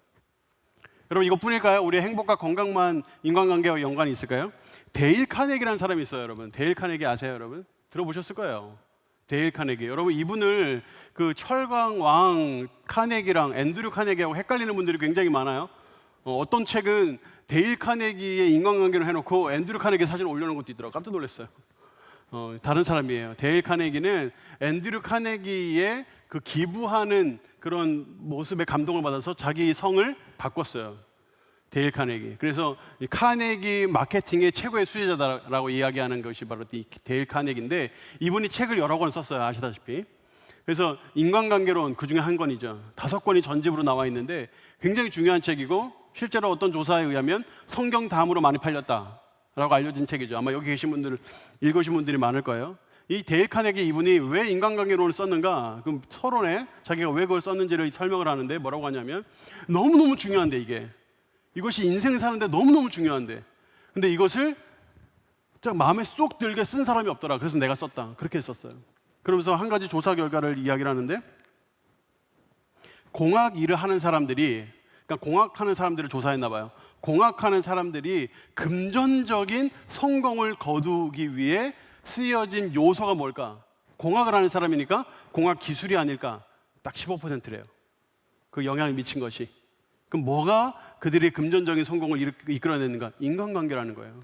여러분, 이것뿐일까요? 우리의 행복과 건강만 인간관계와 연관이 있을까요? 데일 카네기라는 사람이 있어요, 여러분. 데일 카네기 아세요, 여러분? 들어보셨을 거예요. 데일 카네기. 여러분, 이분을 그 철강 왕 카네기랑 앤드류 카네기하고 헷갈리는 분들이 굉장히 많아요. 어떤 책은 데일 카네기의 인간관계를 해놓고 앤드류 카네기 사진을 올려놓은 것도 있더라고요. 깜짝 놀랐어요. 다른 사람이에요. 데일 카네기는 앤드류 카네기의 그 기부하는 그런 모습에 감동을 받아서 자기 성을 바꿨어요. 데일 카네기. 그래서 이 카네기 마케팅의 최고의 수혜자다라고 이야기하는 것이 바로 이 데일 카네기인데, 이분이 책을 여러 권 썼어요. 아시다시피. 그래서 인간관계론 그 중에 한 권이죠. 5권이 전집으로 나와 있는데 굉장히 중요한 책이고, 실제로 어떤 조사에 의하면 성경 다음으로 많이 팔렸다라고 알려진 책이죠. 아마 여기 계신 분들 읽으신 분들이 많을 거예요. 이 데일 카네기 이분이 왜 인간관계론을 썼는가? 그럼 서론에 자기가 왜 그걸 썼는지를 설명을 하는데 뭐라고 하냐면, 너무너무 중요한데 이것이 인생 사는데 너무너무 중요한데, 근데 이것을 마음에 쏙 들게 쓴 사람이 없더라. 그래서 내가 썼다. 그렇게 썼어요. 그러면서 한 가지 조사 결과를 이야기를 하는데, 공학 일을 하는 사람들이, 그러니까 공학하는 사람들을 조사했나 봐요. 공학하는 사람들이 금전적인 성공을 거두기 위해 쓰여진 요소가 뭘까? 공학을 하는 사람이니까 공학 기술이 아닐까? 딱 15%래요. 그 영향을 미친 것이. 그럼 뭐가 그들의 금전적인 성공을 이끌어내는가? 인간관계라는 거예요.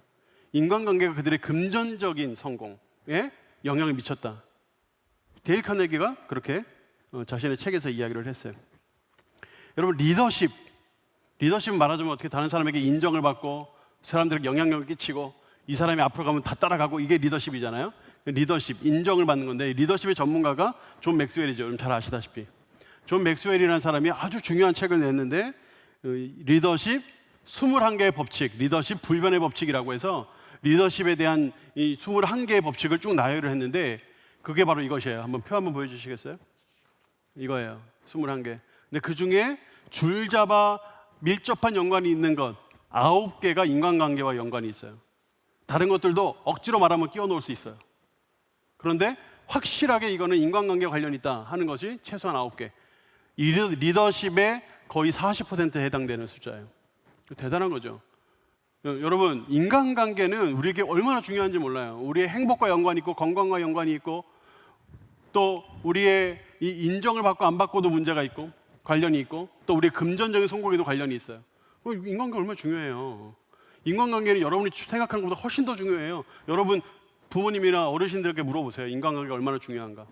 인간관계가 그들의 금전적인 성공에 영향을 미쳤다. 데일 카네기가 그렇게 자신의 책에서 이야기를 했어요. 여러분, 리더십은 말하자면 어떻게 다른 사람에게 인정을 받고 사람들에게 영향력을 끼치고 이 사람이 앞으로 가면 다 따라가고, 이게 리더십이잖아요. 리더십, 인정을 받는 건데, 리더십의 전문가가 존 맥스웰이죠. 여러분 잘 아시다시피. 존 맥스웰이라는 사람이 아주 중요한 책을 냈는데, 리더십 21개의 법칙, 리더십 불변의 법칙이라고 해서 리더십에 대한 이 21개의 법칙을 쭉 나열을 했는데, 그게 바로 이것이에요. 한번 표 한번 보여주시겠어요? 이거예요. 21개. 근데 그 중에 줄잡아 밀접한 연관이 있는 것 9개가 인간관계와 연관이 있어요. 다른 것들도 억지로 말하면 끼워 넣을 수 있어요. 그런데 확실하게 이거는 인간관계와 관련이 있다 하는 것이 최소한 9개. 리더십의 거의 40%에 해당되는 숫자예요. 대단한 거죠. 여러분, 인간관계는 우리에게 얼마나 중요한지 몰라요. 우리의 행복과 연관이 있고 건강과 연관이 있고 또 우리의 이 인정을 받고 안 받고도 문제가 있고 관련이 있고 또 우리의 금전적인 성공에도 관련이 있어요. 인간관계 얼마나 중요해요. 인간관계는 여러분이 생각하는 것보다 훨씬 더 중요해요. 여러분 부모님이나 어르신들에게 물어보세요. 인간관계가 얼마나 중요한가.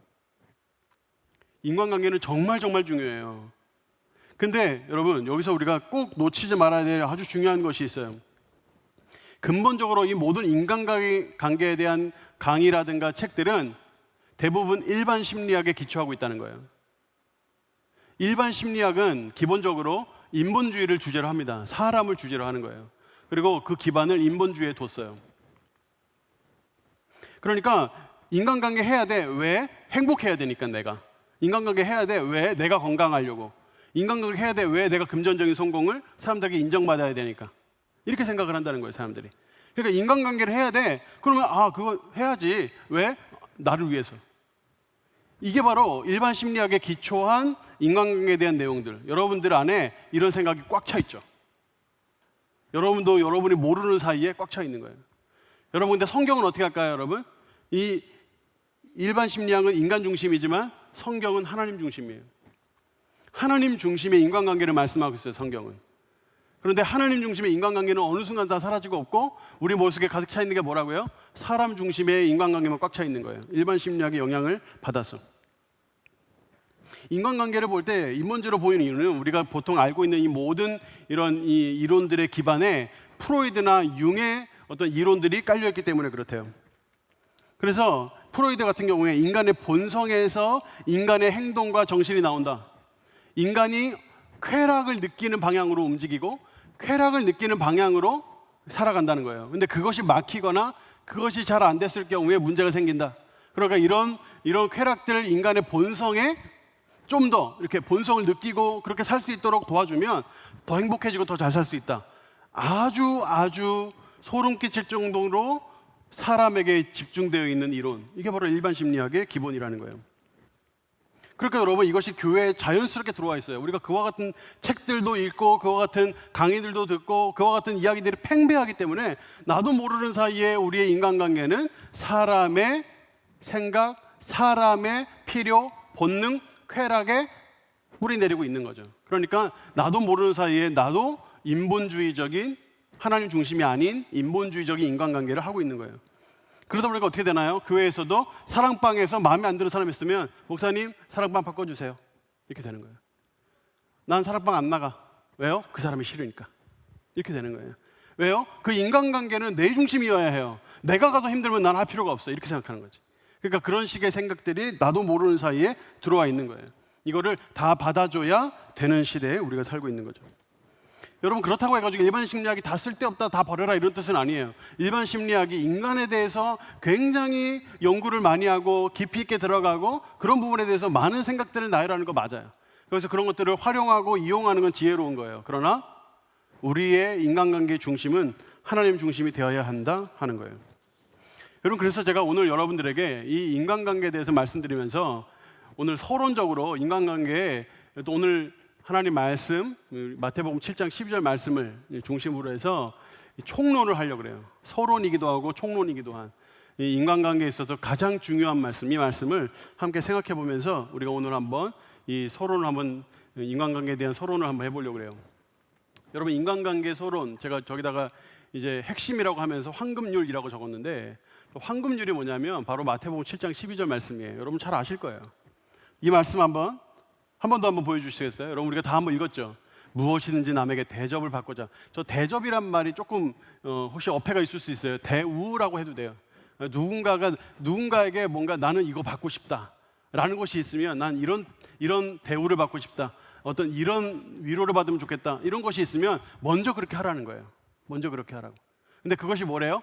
인간관계는 정말 중요해요. 근데 여러분 여기서 우리가 꼭 놓치지 말아야 될 아주 중요한 것이 있어요. 근본적으로 이 모든 인간관계에 대한 강의라든가 책들은 대부분 일반 심리학에 기초하고 있다는 거예요. 일반 심리학은 기본적으로 인본주의를 주제로 합니다. 사람을 주제로 하는 거예요. 그리고 그 기반을 인본주의에 뒀어요. 그러니까 인간관계 해야 돼. 왜? 행복해야 되니까 내가. 인간관계 해야 돼. 왜? 내가 건강하려고. 인간관계 해야 돼. 왜? 내가 금전적인 성공을 사람들에게 인정받아야 되니까. 이렇게 생각을 한다는 거예요, 사람들이. 그러니까 인간관계를 해야 돼. 그러면 그거 해야지. 왜? 나를 위해서. 이게 바로 일반 심리학에 기초한 인간관계에 대한 내용들. 여러분들 안에 이런 생각이 꽉 차 있죠. 여러분도 여러분이 모르는 사이에 꽉 차 있는 거예요. 여러분 근데 성경은 어떻게 할까요, 여러분? 이 일반 심리학은 인간 중심이지만 성경은 하나님 중심이에요. 하나님 중심의 인간관계를 말씀하고 있어요, 성경은. 그런데 하나님 중심의 인간관계는 어느 순간 다 사라지고 없고 우리 머릿속에 가득 차 있는 게 뭐라고요? 사람 중심의 인간관계만 꽉 차 있는 거예요. 일반 심리학의 영향을 받아서. 인간관계를 볼 때 인본주의로 보이는 이유는 우리가 보통 알고 있는 이 모든 이런 이 이론들의 기반에 프로이드나 융의 어떤 이론들이 깔려있기 때문에 그렇대요. 그래서 프로이드 같은 경우에 인간의 본성에서 인간의 행동과 정신이 나온다. 인간이 쾌락을 느끼는 방향으로 움직이고 쾌락을 느끼는 방향으로 살아간다는 거예요. 근데 그것이 막히거나 그것이 잘 안 됐을 경우에 문제가 생긴다. 그러니까 이런 쾌락들 인간의 본성에 좀 더 이렇게 본성을 느끼고 그렇게 살 수 있도록 도와주면 더 행복해지고 더 잘 살 수 있다. 아주 소름 끼칠 정도로 사람에게 집중되어 있는 이론. 이게 바로 일반 심리학의 기본이라는 거예요. 그러니까 여러분 이것이 교회에 자연스럽게 들어와 있어요. 우리가 그와 같은 책들도 읽고 그와 같은 강의들도 듣고 그와 같은 이야기들이 팽배하기 때문에 나도 모르는 사이에 우리의 인간관계는 사람의 생각, 사람의 필요, 본능, 쾌락에 뿌리 내리고 있는 거죠. 그러니까 나도 모르는 사이에 나도 인본주의적인 하나님 중심이 아닌 인본주의적인 인간관계를 하고 있는 거예요. 그러다 보니까 어떻게 되나요? 교회에서도 사랑방에서 마음에 안 드는 사람이 있으면 목사님 사랑방 바꿔주세요. 이렇게 되는 거예요. 난 사랑방 안 나가. 왜요? 그 사람이 싫으니까. 이렇게 되는 거예요. 왜요? 그 인간관계는 내 중심이어야 해요. 내가 가서 힘들면 난 할 필요가 없어. 이렇게 생각하는 거지. 그러니까 그런 식의 생각들이 나도 모르는 사이에 들어와 있는 거예요. 이거를 다 받아줘야 되는 시대에 우리가 살고 있는 거죠. 여러분 그렇다고 해가지고 일반 심리학이 다 쓸데없다, 다 버려라 이런 뜻은 아니에요. 일반 심리학이 인간에 대해서 굉장히 연구를 많이 하고 깊이 있게 들어가고 그런 부분에 대해서 많은 생각들을 나열하는 거 맞아요. 그래서 그런 것들을 활용하고 이용하는 건 지혜로운 거예요. 그러나 우리의 인간관계 중심은 하나님 중심이 되어야 한다 하는 거예요. 여러분 그래서 제가 오늘 여러분들에게 이 인간관계에 대해서 말씀드리면서 오늘 서론적으로 인간관계에 또 오늘 하나님 말씀 마태복음 7장 12절 말씀을 중심으로 해서 총론을 하려고 그래요. 서론이기도 하고 총론이기도 한 이 인간관계에 있어서 가장 중요한 말씀, 이 말씀을 함께 생각해 보면서 우리가 오늘 한번 이 서론을 한번 인간관계에 대한 서론을 한번 해보려고 그래요. 여러분 인간관계 서론 제가 저기다가 이제 핵심이라고 하면서 황금률이라고 적었는데 황금률이 뭐냐면 바로 마태복음 7장 12절 말씀이에요. 여러분 잘 아실 거예요. 이 말씀 한 번 더 한번 보여주시겠어요? 여러분 우리가 다 한번 읽었죠. 무엇이든지 남에게 대접을 받고자. 저 대접이란 말이 조금 혹시 어폐가 있을 수 있어요. 대우라고 해도 돼요. 누군가에게 뭔가 나는 이거 받고 싶다라는 것이 있으면 난 이런 대우를 받고 싶다. 어떤 이런 위로를 받으면 좋겠다. 이런 것이 있으면 먼저 그렇게 하라는 거예요. 먼저 그렇게 하라고. 근데 그것이 뭐래요?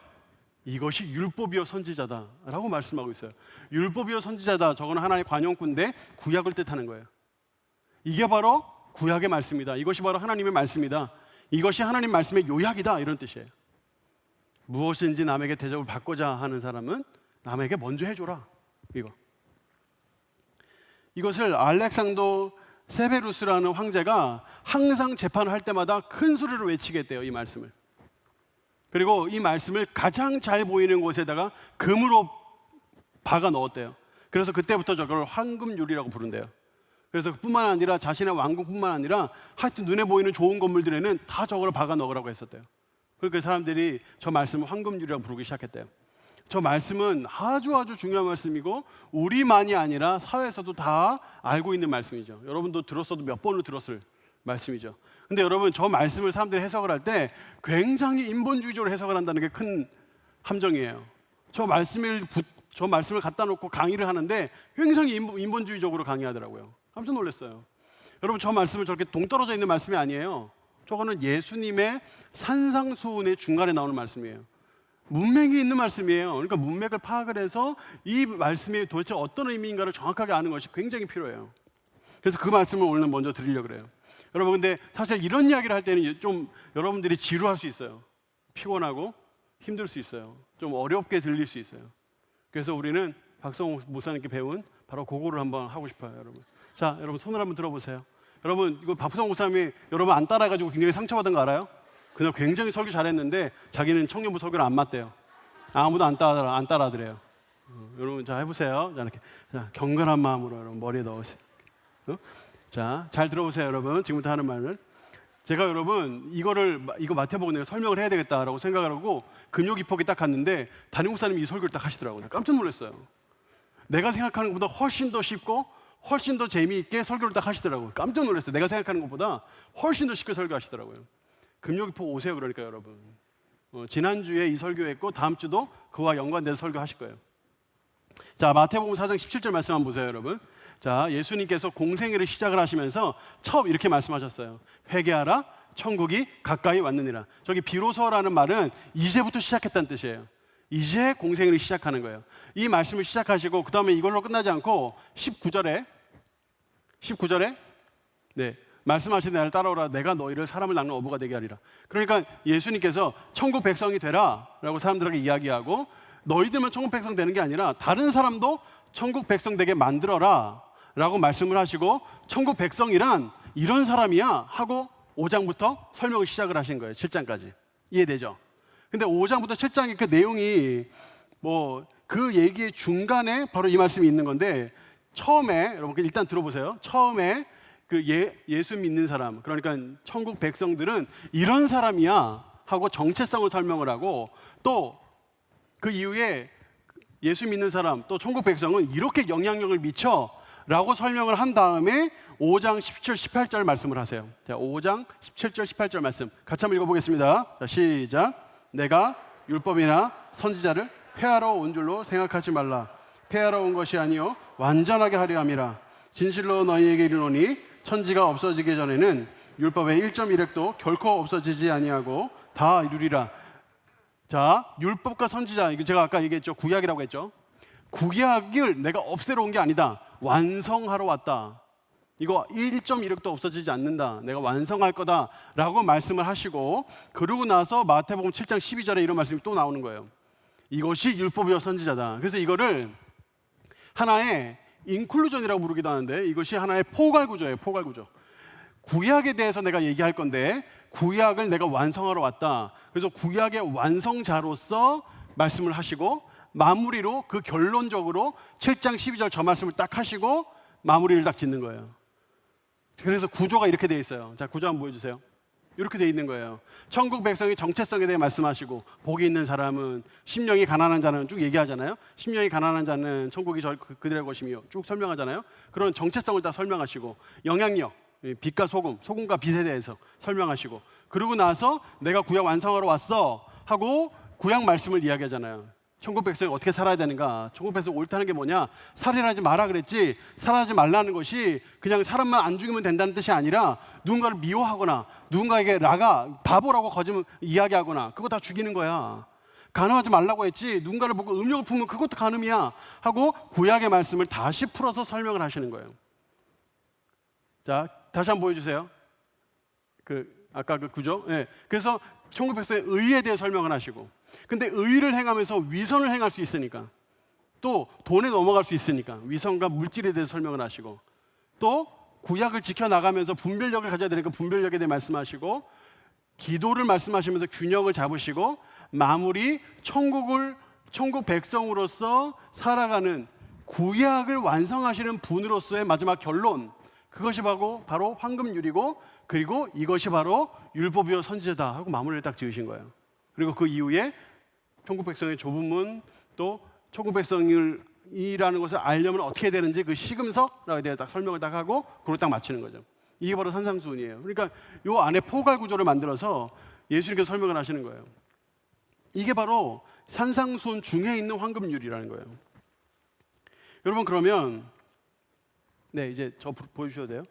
이것이 율법이요 선지자다라고 말씀하고 있어요. 율법이요 선지자다. 저거는 하나의 관용구인데 구약을 뜻하는 거예요. 이게 바로 구약의 말씀이다. 이것이 바로 하나님의 말씀이다. 이것이 하나님 말씀의 요약이다. 이런 뜻이에요. 무엇인지 남에게 대접을 받고자 하는 사람은 남에게 먼저 해줘라. 이거. 이것을 알렉산더 세베루스라는 황제가 항상 재판을 할 때마다 큰 소리로 외치게 했대요, 이 말씀을. 그리고 이 말씀을 가장 잘 보이는 곳에다가 금으로 박아 넣었대요. 그래서 그때부터 저걸 황금유리라고 부른대요. 그래서 뿐만 아니라 자신의 왕궁뿐만 아니라 하여튼 눈에 보이는 좋은 건물들에는 다 저걸 박아 넣으라고 했었대요. 그러니까 사람들이 저 말씀을 황금유리라고 부르기 시작했대요. 저 말씀은 아주 중요한 말씀이고 우리만이 아니라 사회에서도 다 알고 있는 말씀이죠. 여러분도 들었어도 몇 번을 들었을 말씀이죠. 근데 여러분, 저 말씀을 사람들이 해석을 할 때 굉장히 인본주의적으로 해석을 한다는 게 큰 함정이에요. 저 말씀을 갖다 놓고 강의를 하는데 굉장히 인본주의적으로 강의하더라고요. 깜짝 놀랐어요. 여러분, 저 말씀은 저렇게 동떨어져 있는 말씀이 아니에요. 저거는 예수님의 산상수훈의 중간에 나오는 말씀이에요. 문맥이 있는 말씀이에요. 그러니까 문맥을 파악을 해서 이 말씀이 도대체 어떤 의미인가를 정확하게 아는 것이 굉장히 필요해요. 그래서 그 말씀을 오늘 먼저 드리려고 그래요. 여러분, 근데 사실 이런 이야기를 할 때는 좀 여러분들이 지루할 수 있어요. 피곤하고 힘들 수 있어요. 좀 어렵게 들릴 수 있어요. 그래서 우리는 박성호 목사님께 배운 바로 그거를 한번 하고 싶어요, 여러분. 자, 여러분 손을 한번 들어보세요. 여러분, 이거 박성호 목사님이 여러분 안 따라가지고 굉장히 상처받은 거 알아요? 그날 굉장히 설교 잘했는데 자기는 청년부 설교를 안 맞대요. 아무도 안 따라하더래요. 여러분, 자 해보세요. 자, 이렇게 경건한 마음으로 여러분 머리에 넣으세요. 자, 잘 들어보세요, 여러분. 지금부터 하는 말을. 제가 여러분 이거 마태복음 내가 설명을 해야 되겠다라고 생각을 하고 금요 기폭이 딱 갔는데 담임 목사님이 이 설교를 딱 하시더라고요. 깜짝 놀랐어요. 내가 생각하는 것보다 훨씬 더 쉽고 훨씬 더 재미있게 설교를 딱 하시더라고요. 깜짝 놀랐어요. 내가 생각하는 것보다 훨씬 더 쉽게 설교하시더라고요. 금요 기폭 오세요, 그러니까 여러분. 지난주에 이 설교했고 다음 주도 그와 연관돼서 설교하실 거예요. 자, 마태복음 4장 17절 말씀 한번 보세요, 여러분. 자, 예수님께서 공생애를 시작을 하시면서 처음 이렇게 말씀하셨어요. 회개하라, 천국이 가까이 왔느니라. 저기 비로소라는 말은 이제부터 시작했다는 뜻이에요. 이제 공생애를 시작하는 거예요. 이 말씀을 시작하시고 그 다음에 이걸로 끝나지 않고 19절에 네, 말씀하신 나를 따라오라. 내가 너희를 사람을 낚는 어부가 되게 하리라. 그러니까 예수님께서 천국 백성이 되라 라고 사람들에게 이야기하고 너희들만 천국 백성 되는 게 아니라 다른 사람도 천국 백성 되게 만들어라 라고 말씀을 하시고 천국 백성이란 이런 사람이야 하고 5장부터 설명을 시작을 하신 거예요. 7장까지. 이해되죠? 근데 5장부터 7장의 그 내용이 뭐 그 얘기의 중간에 바로 이 말씀이 있는 건데 처음에 여러분 일단 들어보세요. 처음에 그 예수 믿는 사람, 그러니까 천국 백성들은 이런 사람이야 하고 정체성을 설명을 하고 또 그 이후에 예수 믿는 사람 또 천국 백성은 이렇게 영향력을 미쳐 라고 설명을 한 다음에 5장 17, 18절 말씀을 하세요. 자, 5장 17절, 18절 말씀 같이 한번 읽어보겠습니다. 자, 시작. 내가 율법이나 선지자를 폐하러 온 줄로 생각하지 말라. 폐하러 온 것이 아니요 완전하게 하려 함이라. 진실로 너희에게 이르노니 천지가 없어지기 전에는 율법의 1.1획도 결코 없어지지 아니하고 다 이루리라. 자, 율법과 선지자, 이거 제가 아까 얘기했죠. 구약이라고 했죠. 구약을 내가 없애러 온 게 아니다. 완성하러 왔다. 이거 1.1획도 없어지지 않는다. 내가 완성할 거다 라고 말씀을 하시고 그러고 나서 마태복음 7장 12절에 이런 말씀이 또 나오는 거예요. 이것이 율법이요 선지자다. 그래서 이거를 하나의 인클루전이라고 부르기도 하는데 이것이 하나의 포괄구조예요. 포괄구조. 구약에 대해서 내가 얘기할 건데 구약을 내가 완성하러 왔다. 그래서 구약의 완성자로서 말씀을 하시고 마무리로 그 결론적으로 7장 12절 저 말씀을 딱 하시고 마무리를 딱 짓는 거예요. 그래서 구조가 이렇게 돼 있어요. 자, 구조 한번 보여주세요. 이렇게 돼 있는 거예요. 천국 백성의 정체성에 대해 말씀하시고 복이 있는 사람은 심령이 가난한 자는 쭉 얘기하잖아요. 심령이 가난한 자는 천국이 그들의 것이며 쭉 설명하잖아요. 그런 정체성을 다 설명하시고 영향력, 빛과 소금, 소금과 빛에 대해서 설명하시고 그러고 나서 내가 구약 완성하러 왔어 하고 구약 말씀을 이야기하잖아요. 천국 백성이 어떻게 살아야 되는가? 천국 백성 옳다는 게 뭐냐? 살인하지 마라 그랬지. 살하지 말라는 것이 그냥 사람만 안 죽이면 된다는 뜻이 아니라 누군가를 미워하거나 누군가에게 바보라고 거짓말 이야기하거나 그거 다 죽이는 거야. 간음하지 말라고 했지. 누군가를 보고 음욕을 품으면 그것도 간음이야 하고 구약의 말씀을 다시 풀어서 설명을 하시는 거예요. 자, 다시 한번 보여주세요. 아까 그 구조. 네. 그래서 천국 백성의 의에 대해 설명을 하시고 근데 의를 행하면서 위선을 행할 수 있으니까 또 돈에 넘어갈 수 있으니까 위선과 물질에 대해서 설명을 하시고 또 구약을 지켜나가면서 분별력을 가져야 되니까 분별력에 대해 말씀하시고, 기도를 말씀하시면서 균형을 잡으시고, 마무리 천국 백성으로서 살아가는 구약을 완성하시는 분으로서의 마지막 결론, 그것이 바로 황금률이고, 그리고 이것이 바로 율법이요 선지자다 하고 마무리를 딱 지으신 거예요. 그리고 그 이후에 천국 백성의 좁은 문, 또 천국 백성이라는 것을 알려면 어떻게 되는지 그 시금석에 대해 딱 설명을 딱 하고 그걸 딱 마치는 거죠. 이게 바로 산상수훈이에요. 그러니까 요 안에 포괄 구조를 만들어서 예수님께서 설명을 하시는 거예요. 이게 바로 산상수훈 중에 있는 황금률이라는 거예요. 여러분, 그러면 이제 저 보여주셔도 돼요.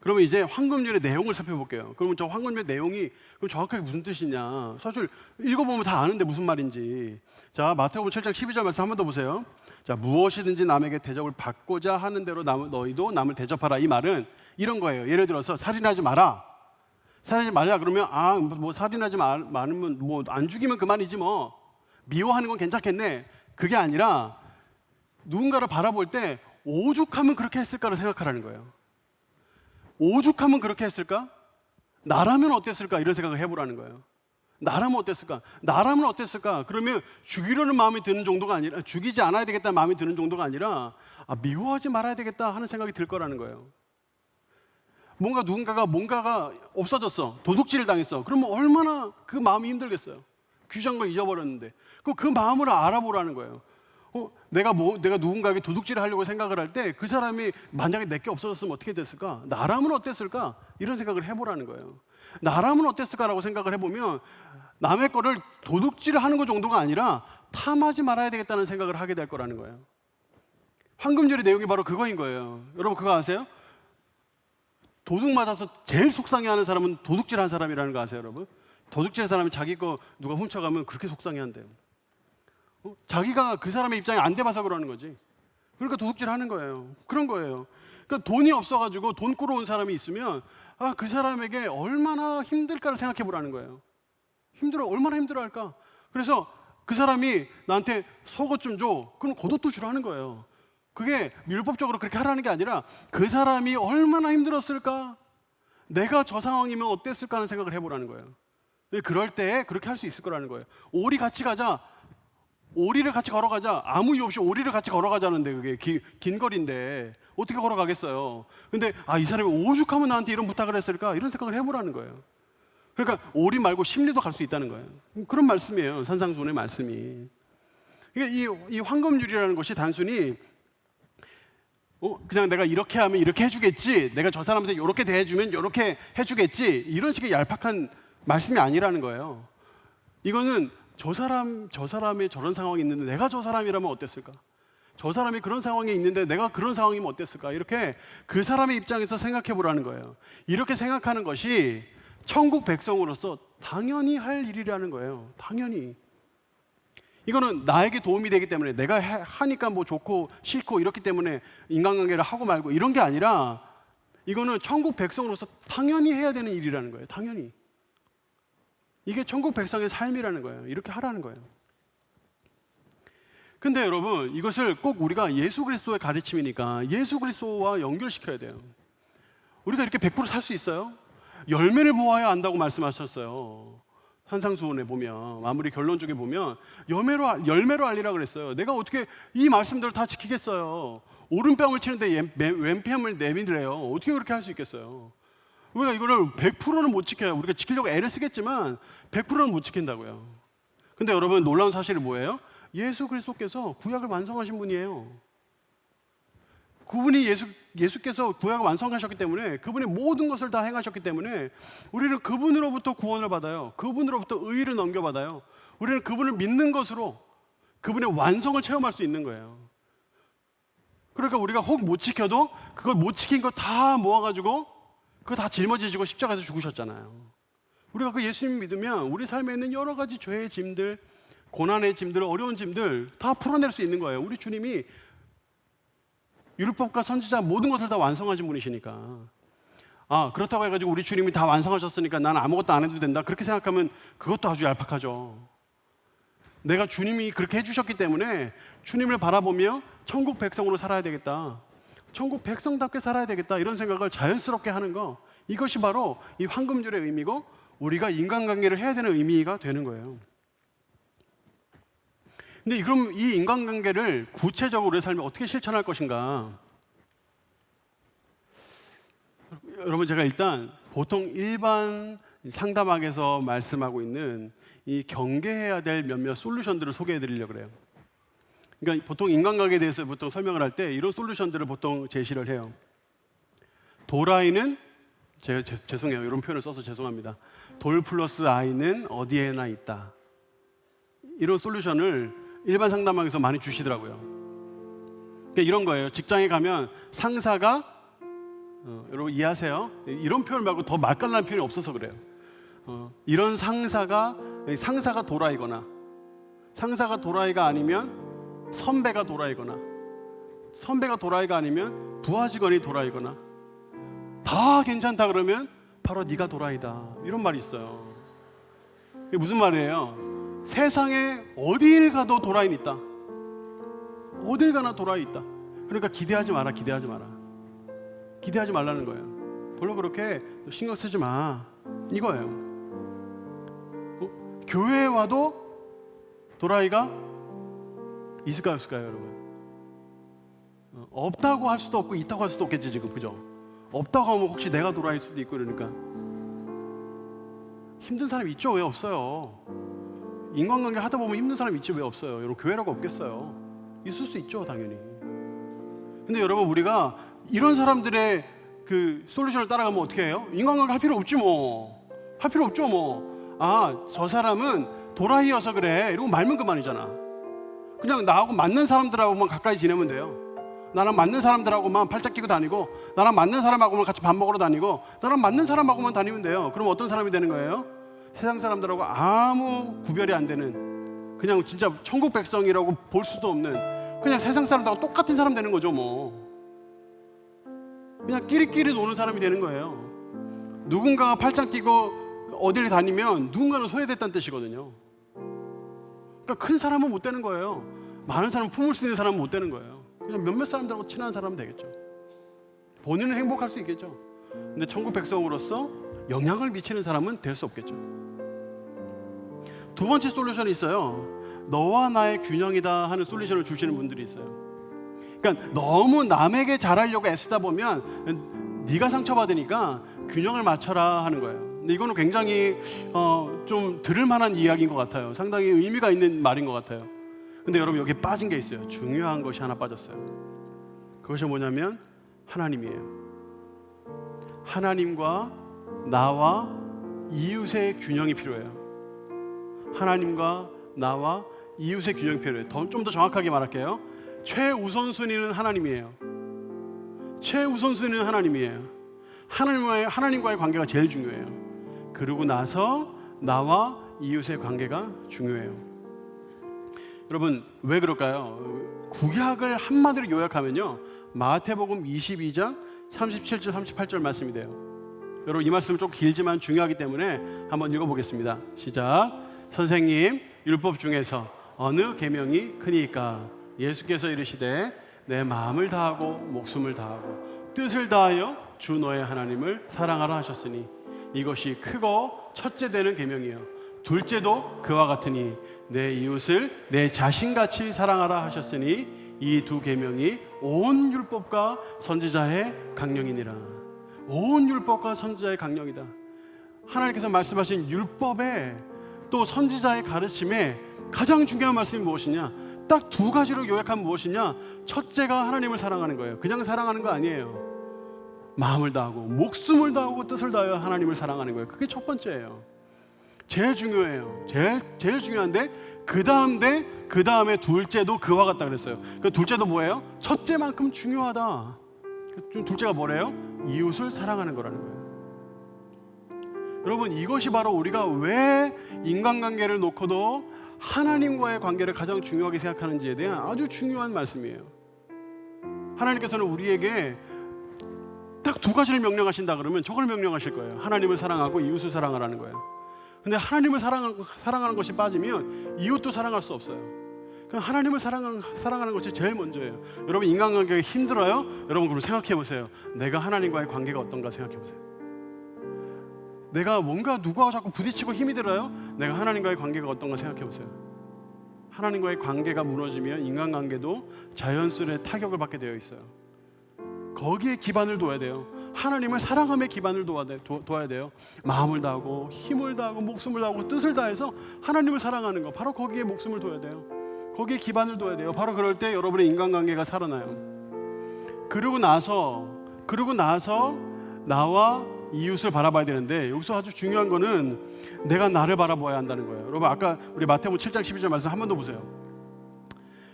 그러면 이제 황금률의 내용을 살펴볼게요. 그러면 저 황금률의 내용이 그럼 정확하게 무슨 뜻이냐? 사실 읽어보면 다 아는데 무슨 말인지. 자, 마태복음 7장 12절 말씀 한 번 더 보세요. 자, 무엇이든지 남에게 대접을 받고자 하는 대로 너희도 남을 대접하라. 이 말은 이런 거예요. 예를 들어서 살인하지 마라. 살인하지 말라 그러면 뭐 살인하지 말면 뭐 안 죽이면 그만이지 뭐. 미워하는 건 괜찮겠네. 그게 아니라 누군가를 바라볼 때 오죽하면 그렇게 했을까를 생각하라는 거예요. 오죽하면 그렇게 했을까? 나라면 어땠을까? 이런 생각을 해보라는 거예요. 나라면 어땠을까? 나라면 어땠을까? 그러면 죽이려는 마음이 드는 정도가 아니라, 죽이지 않아야 되겠다는 마음이 드는 정도가 아니라 미워하지 말아야 되겠다 하는 생각이 들 거라는 거예요. 뭔가가 없어졌어. 도둑질을 당했어. 그러면 얼마나 그 마음이 힘들겠어요. 귀한 걸 잊어버렸는데. 그 마음을 알아보라는 거예요. 내가 누군가에게 도둑질을 하려고 생각을 할 때 그 사람이 만약에 내게 없어졌으면 어떻게 됐을까? 나라면 어땠을까? 이런 생각을 해보라는 거예요. 나라면 어땠을까라고 생각을 해보면 남의 거를 도둑질을 하는 것 정도가 아니라 탐하지 말아야 되겠다는 생각을 하게 될 거라는 거예요. 황금률의 내용이 바로 그거인 거예요. 여러분 그거 아세요? 도둑 맞아서 제일 속상해하는 사람은 도둑질한 사람이라는 거 아세요, 여러분? 도둑질한 사람이 자기 거 누가 훔쳐가면 그렇게 속상해한대요. 자기가 그 사람의 입장에 안 돼봐서 그러는 거지. 그러니까 도둑질하는 거예요. 그런 거예요. 그러니까 돈이 없어가지고 돈 꾸러온 사람이 있으면 그 사람에게 얼마나 힘들까를 생각해 보라는 거예요. 얼마나 힘들어할까. 그래서 그 사람이 나한테 속옷 좀 줘. 그럼 겉옷도 주라는 거예요. 그게 율법적으로 그렇게 하라는 게 아니라 그 사람이 얼마나 힘들었을까, 내가 저 상황이면 어땠을까 하는 생각을 해보라는 거예요. 그럴 때 그렇게 할 수 있을 거라는 거예요. 오리 같이 가자. 오리를 같이 걸어가자. 아무 이유 없이 오리를 같이 걸어가자는데 그게 긴 거리인데 어떻게 걸어가겠어요. 근데 이 사람이 오죽하면 나한테 이런 부탁을 했을까, 이런 생각을 해보라는 거예요. 그러니까 오리 말고 심리도 갈 수 있다는 거예요. 그런 말씀이에요, 산상수훈의 말씀이. 그러니까 이 황금률이라는 것이 단순히 그냥 내가 이렇게 하면 이렇게 해주겠지, 내가 저 사람한테 이렇게 대해주면 이렇게 해주겠지, 이런 식의 얄팍한 말씀이 아니라는 거예요. 이거는 저 사람이 저런 상황이 있는데 내가 저 사람이라면 어땠을까? 저 사람이 그런 상황에 있는데 내가 그런 상황이면 어땠을까? 이렇게 그 사람의 입장에서 생각해 보라는 거예요. 이렇게 생각하는 것이 천국 백성으로서 당연히 할 일이라는 거예요. 당연히. 이거는 나에게 도움이 되기 때문에, 내가 하니까 뭐 좋고 싫고 이렇기 때문에 인간관계를 하고 말고 이런 게 아니라, 이거는 천국 백성으로서 당연히 해야 되는 일이라는 거예요. 당연히. 이게 천국 백성의 삶이라는 거예요. 이렇게 하라는 거예요. 근데 여러분, 이것을 꼭 우리가 예수 그리스도의 가르침이니까 예수 그리스도와 연결시켜야 돼요. 우리가 이렇게 100% 살 수 있어요? 열매를 보아야 안다고 말씀하셨어요. 산상수훈에 보면, 마무리 결론 쪽에 보면 열매로 알리라 그랬어요. 내가 어떻게 이 말씀들을 다 지키겠어요? 오른뺨을 치는데 왼뺨을 내밀래요. 어떻게 그렇게 할 수 있겠어요? 우리가 이거를 100%는 못 지켜요. 우리가 지키려고 애를 쓰겠지만 100%는 못 지킨다고요. 근데 여러분, 놀라운 사실이 뭐예요? 예수 그리스도께서 구약을 완성하신 분이에요. 그분이 예수께서 구약을 완성하셨기 때문에, 그분이 모든 것을 다 행하셨기 때문에 우리는 그분으로부터 구원을 받아요. 그분으로부터 의의를 넘겨받아요. 우리는 그분을 믿는 것으로 그분의 완성을 체험할 수 있는 거예요. 그러니까 우리가 혹 못 지켜도 그걸 못 지킨 거 다 모아가지고 그거 다 짊어지시고 십자가에서 죽으셨잖아요. 우리가 그 예수님 믿으면 우리 삶에 있는 여러 가지 죄의 짐들, 고난의 짐들, 어려운 짐들 다 풀어낼 수 있는 거예요. 우리 주님이 율법과 선지자 모든 것을 다 완성하신 분이시니까. 그렇다고 해가지고 우리 주님이 다 완성하셨으니까 나는 아무것도 안 해도 된다, 그렇게 생각하면 그것도 아주 얄팍하죠. 내가 주님이 그렇게 해주셨기 때문에 주님을 바라보며 천국 백성으로 살아야 되겠다. 천국 백성답게 살아야 되겠다 이런 생각을 자연스럽게 하는 거, 이것이 바로 이 황금률의 의미고 우리가 인간관계를 해야 되는 의미가 되는 거예요. 근데 그럼 이 인간관계를 구체적으로 우리의 삶에 어떻게 실천할 것인가? 여러분, 제가 일단 보통 일반 상담학에서 말씀하고 있는 이 경계해야 될 몇몇 솔루션들을 소개해 드리려고 그래요. 그러니까 보통 인간관계에 대해서 보통 설명을 할 때 이런 솔루션들을 보통 제시를 해요. 도라이는, 제가 죄송해요, 이런 표현을 써서 죄송합니다. 돌 플러스 아이는 어디에나 있다. 이런 솔루션을 일반 상담학에서 많이 주시더라고요. 그러니까 이런 거예요. 직장에 가면 상사가 여러분 이해하세요? 이런 표현 말고 더 맛깔나는 표현이 없어서 그래요. 이런 상사가 도라이거나, 상사가 도라이가 아니면 선배가 도라이거나, 선배가 도라이가 아니면 부하 직원이 도라이거나, 다 괜찮다 그러면 바로 네가 도라이다, 이런 말이 있어요. 이게 무슨 말이에요? 세상에 어딜 가도 도라이는 있다. 어딜 가나 도라이 있다. 그러니까 기대하지 마라, 기대하지 마라. 기대하지 말라는 거예요. 별로 그렇게 신경 쓰지 마, 이거예요. 교회에 와도 도라이가 있을까요, 없을까요, 여러분? 없다고 할 수도 없고 있다고 할 수도 없겠지 지금, 그죠? 없다고 하면 혹시 내가 도라이일 수도 있고 이러니까. 힘든 사람 있죠? 왜 없어요? 인간관계 하다 보면 힘든 사람 있지 왜 없어요? 여러분, 교회라고 없겠어요? 있을 수 있죠, 당연히. 근데 여러분, 우리가 이런 사람들의 그 솔루션을 따라가면 어떻게 해요? 인간관계 할 필요 없지 뭐. 할 필요 없죠 뭐. 아, 저 사람은 도라이여서 그래, 이러고 말면 그만이잖아. 그냥 나하고 맞는 사람들하고만 가까이 지내면 돼요. 나랑 맞는 사람들하고만 팔짱 끼고 다니고, 나랑 맞는 사람하고만 같이 밥 먹으러 다니고, 나랑 맞는 사람하고만 다니면 돼요. 그럼 어떤 사람이 되는 거예요? 세상 사람들하고 아무 구별이 안 되는, 그냥 진짜 천국 백성이라고 볼 수도 없는, 그냥 세상 사람들하고 똑같은 사람 되는 거죠 뭐. 그냥 끼리끼리 노는 사람이 되는 거예요. 누군가가 팔짱 끼고 어디를 다니면 누군가는 소외됐다는 뜻이거든요. 그러니까 큰 사람은 못 되는 거예요. 많은 사람을 품을 수 있는 사람은 못 되는 거예요. 그냥 몇몇 사람들하고 친한 사람은 되겠죠. 본인은 행복할 수 있겠죠. 근데 천국 백성으로서 영향을 미치는 사람은 될 수 없겠죠. 두 번째 솔루션이 있어요. 너와 나의 균형이다 하는 솔루션을 주시는 분들이 있어요. 그러니까 너무 남에게 잘하려고 애쓰다 보면 네가 상처받으니까 균형을 맞춰라 하는 거예요. 근데 이거는 굉장히 좀 들을 만한 이야기인 것 같아요. 상당히 의미가 있는 말인 것 같아요. 근데 여러분, 여기에 빠진 게 있어요. 중요한 것이 하나 빠졌어요. 그것이 뭐냐면 하나님이에요. 하나님과 나와 이웃의 균형이 필요해요. 하나님과 나와 이웃의 균형이 필요해요. 좀 더 정확하게 말할게요. 최우선순위는 하나님이에요. 최우선순위는 하나님이에요. 하나님과의 관계가 제일 중요해요. 그러고 나서 나와 이웃의 관계가 중요해요. 여러분, 왜 그럴까요? 구약을 한마디로 요약하면요, 마태복음 22장 37절 38절 말씀이 돼요. 여러분, 이 말씀은 좀 길지만 중요하기 때문에 한번 읽어보겠습니다. 시작. 선생님, 율법 중에서 어느 계명이 크니까? 예수께서 이르시되 내 마음을 다하고 목숨을 다하고 뜻을 다하여 주 너의 하나님을 사랑하라 하셨으니 이것이 크고 첫째 되는 계명이요 둘째도 그와 같으니 내 이웃을 내 자신같이 사랑하라 하셨으니 이 두 계명이 온 율법과 선지자의 강령이니라. 온 율법과 선지자의 강령이다. 하나님께서 말씀하신 율법에 또 선지자의 가르침에 가장 중요한 말씀이 무엇이냐? 딱 두 가지로 요약하면 무엇이냐? 첫째가 하나님을 사랑하는 거예요. 그냥 사랑하는 거 아니에요. 마음을 다하고 목숨을 다하고 뜻을 다하여 하나님을 사랑하는 거예요. 그게 첫 번째예요. 제일 중요해요. 제일 중요한데 그 다음에 둘째도 그와 같다 그랬어요. 그 둘째도 뭐예요? 첫째만큼 중요하다. 둘째가 뭐래요? 이웃을 사랑하는 거라는 거예요. 여러분, 이것이 바로 우리가 왜 인간관계를 놓고도 하나님과의 관계를 가장 중요하게 생각하는지에 대한 아주 중요한 말씀이에요. 하나님께서는 우리에게 딱 두 가지를 명령하신다 그러면 저걸 명령하실 거예요. 하나님을 사랑하고 이웃을 사랑하라는 거예요. 근데 하나님을 사랑하는 것이 빠지면 이웃도 사랑할 수 없어요. 그럼 하나님을 사랑하는 것이 제일 먼저예요. 여러분 인간관계가 힘들어요? 여러분 그럼 생각해 보세요. 내가 하나님과의 관계가 어떤가 생각해 보세요. 내가 뭔가 누구와 자꾸 부딪히고 힘이 들어요? 내가 하나님과의 관계가 어떤가 생각해 보세요. 하나님과의 관계가 무너지면 인간관계도 자연스레 타격을 받게 되어 있어요. 거기에 기반을 둬야 돼요. 하나님을 사랑함에 기반을 둬야 돼요. 마음을 다하고 힘을 다하고 목숨을 다하고 뜻을 다해서 하나님을 사랑하는 거, 바로 거기에 목숨을 둬야 돼요. 거기에 기반을 둬야 돼요. 바로 그럴 때 여러분의 인간관계가 살아나요. 그러고 나서 나와 이웃을 바라봐야 되는데, 여기서 아주 중요한 거는 내가 나를 바라봐야 한다는 거예요. 여러분 아까 우리 마태복음 7장 12절 말씀 한 번 더 보세요.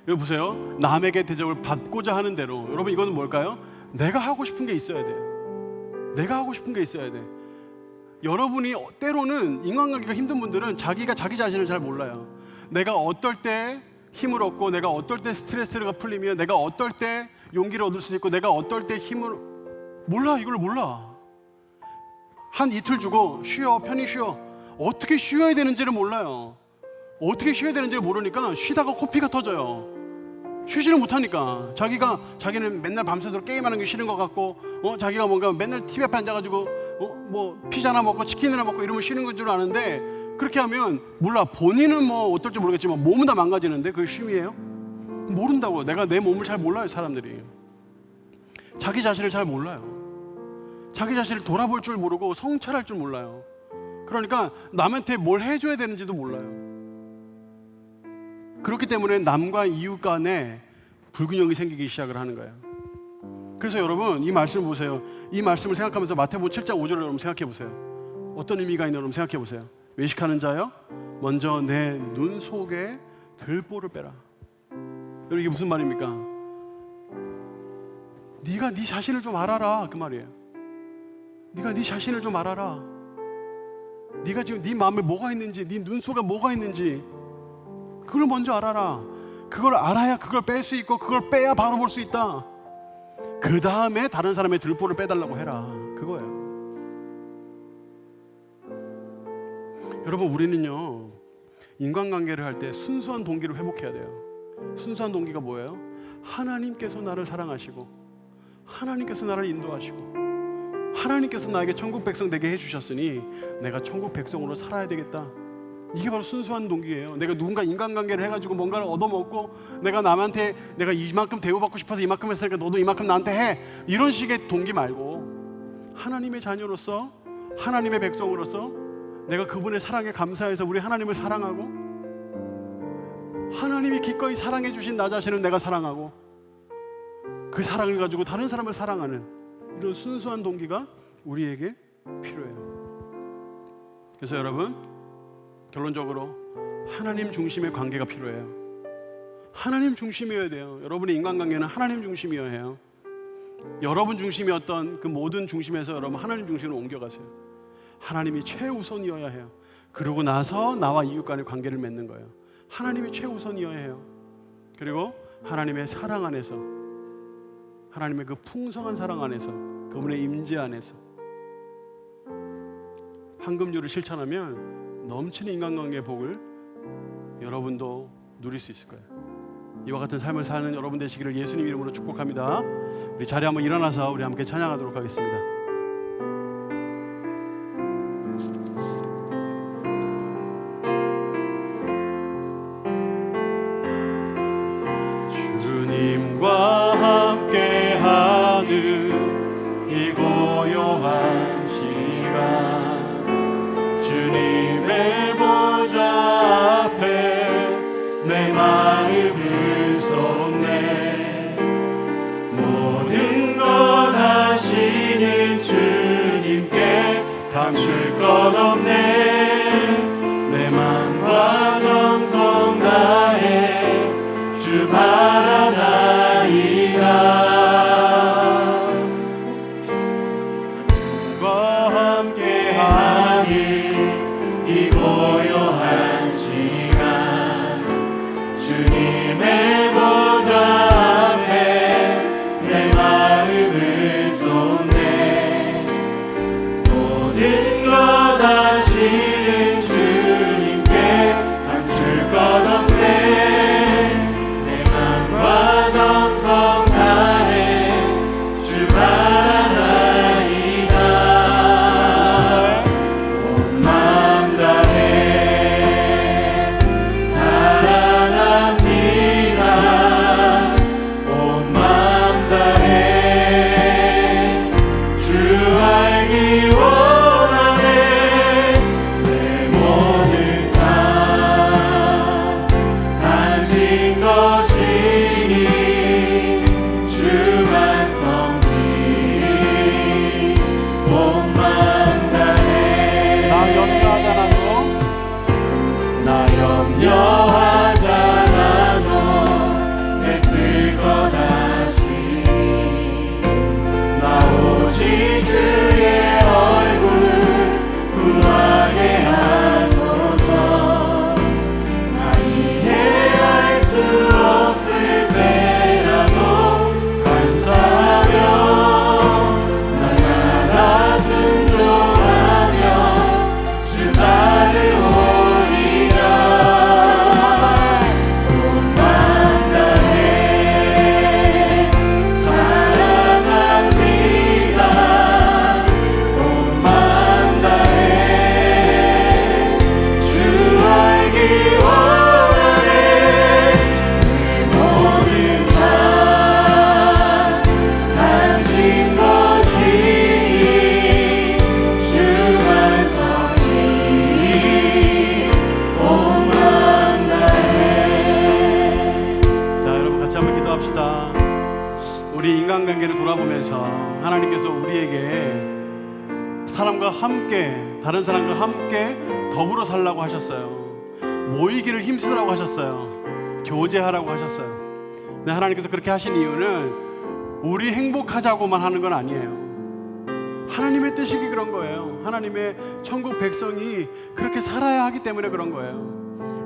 여기 보세요. 남에게 대접을 받고자 하는 대로. 여러분 이거는 뭘까요? 내가 하고 싶은 게 있어야 돼요. 내가 하고 싶은 게 있어야 돼. 여러분이 때로는 인간관계가 힘든 분들은 자기 자신을 잘 몰라요. 내가 어떨 때 힘을 얻고, 내가 어떨 때 스트레스가 풀리면, 내가 어떨 때 용기를 얻을 수 있고, 내가 어떨 때 힘을 몰라. 이걸 몰라. 한 이틀 주고 쉬어, 편히 쉬어. 어떻게 쉬어야 되는지를 몰라요. 어떻게 쉬어야 되는지를 모르니까 쉬다가 코피가 터져요. 쉬지를 못하니까. 자기는 맨날 밤새도록 게임하는 게 싫은 것 같고, 자기가 뭔가 맨날 TV 앞에 앉아가지고 뭐 피자나 먹고 치킨이나 먹고 이러면 쉬는 건 줄 아는데, 그렇게 하면 몰라. 본인은 뭐 어떨지 모르겠지만 몸은 다 망가지는데 그게 쉼이에요? 모른다고. 내가 내 몸을 잘 몰라요. 사람들이 자기 자신을 잘 몰라요. 자기 자신을 돌아볼 줄 모르고 성찰할 줄 몰라요. 그러니까 남한테 뭘 해줘야 되는지도 몰라요. 그렇기 때문에 남과 이웃 간에 불균형이 생기기 시작을 하는 거예요. 그래서 여러분 이 말씀을 보세요. 이 말씀을 생각하면서 마태복음 7장 5절을 여러분 생각해 보세요. 어떤 의미가 있나 여러분 생각해 보세요. 외식하는 자여, 먼저 내 눈 속에 들보를 빼라. 여러분 이게 무슨 말입니까? 네가 네 자신을 좀 알아라, 그 말이에요. 네가 네 자신을 좀 알아라. 네가 지금 네 마음에 뭐가 있는지, 네 눈 속에 뭐가 있는지 그걸 먼저 알아라. 그걸 알아야 그걸 뺄 수 있고, 그걸 빼야 바로 볼 수 있다. 그 다음에 다른 사람의 들보를 빼달라고 해라. 그거예요. 여러분 우리는요 인간관계를 할 때 순수한 동기를 회복해야 돼요. 순수한 동기가 뭐예요? 하나님께서 나를 사랑하시고, 하나님께서 나를 인도하시고, 하나님께서 나에게 천국 백성 되게 해주셨으니 내가 천국 백성으로 살아야 되겠다. 이게 바로 순수한 동기예요. 내가 누군가 인간관계를 해가지고 뭔가를 얻어먹고, 내가 남한테 내가 이만큼 대우받고 싶어서 이만큼 했으니까 너도 이만큼 나한테 해, 이런 식의 동기 말고, 하나님의 자녀로서, 하나님의 백성으로서 내가 그분의 사랑에 감사해서 우리 하나님을 사랑하고, 하나님이 기꺼이 사랑해 주신 나 자신을 내가 사랑하고, 그 사랑을 가지고 다른 사람을 사랑하는 이런 순수한 동기가 우리에게 필요해요. 그래서 여러분 결론적으로 하나님 중심의 관계가 필요해요. 하나님 중심이어야 돼요. 여러분의 인간관계는 하나님 중심이어야 해요. 여러분 중심이었던 그 모든 중심에서 여러분 하나님 중심으로 옮겨가세요. 하나님이 최우선이어야 해요. 그러고 나서 나와 이웃 간의 관계를 맺는 거예요. 하나님이 최우선이어야 해요. 그리고 하나님의 사랑 안에서, 하나님의 그 풍성한 사랑 안에서, 그분의 임재 안에서 황금률을 실천하면 넘치는 인간관계의 복을 여러분도 누릴 수 있을 거예요. 이와 같은 삶을 사는 여러분 되시기를 예수님 이름으로 축복합니다. 우리 자리에 한번 일어나서 우리 함께 찬양하도록 하겠습니다. 주님과 함께하는 이 고요한 시간, 주님의 보좌 앞에 내 마음을 쏟네. 모든 것 하시는 주님께 감출 것 없네. 내 마음과 정성 다해 주 바라나이다. 주님과 함께하는 이 고요한 시간, 주님의 보좌 앞에 내 마음을 쏟네. 모든 것 하시 만나보면서 하나님께서 우리에게 사람과 함께, 다른 사람과 함께 더불어 살라고 하셨어요. 모이기를 힘쓰라고 하셨어요. 교제하라고 하셨어요. 근데 하나님께서 그렇게 하신 이유는 우리 행복하자고만 하는 건 아니에요. 하나님의 뜻이기 그런 거예요. 하나님의 천국 백성이 그렇게 살아야 하기 때문에 그런 거예요.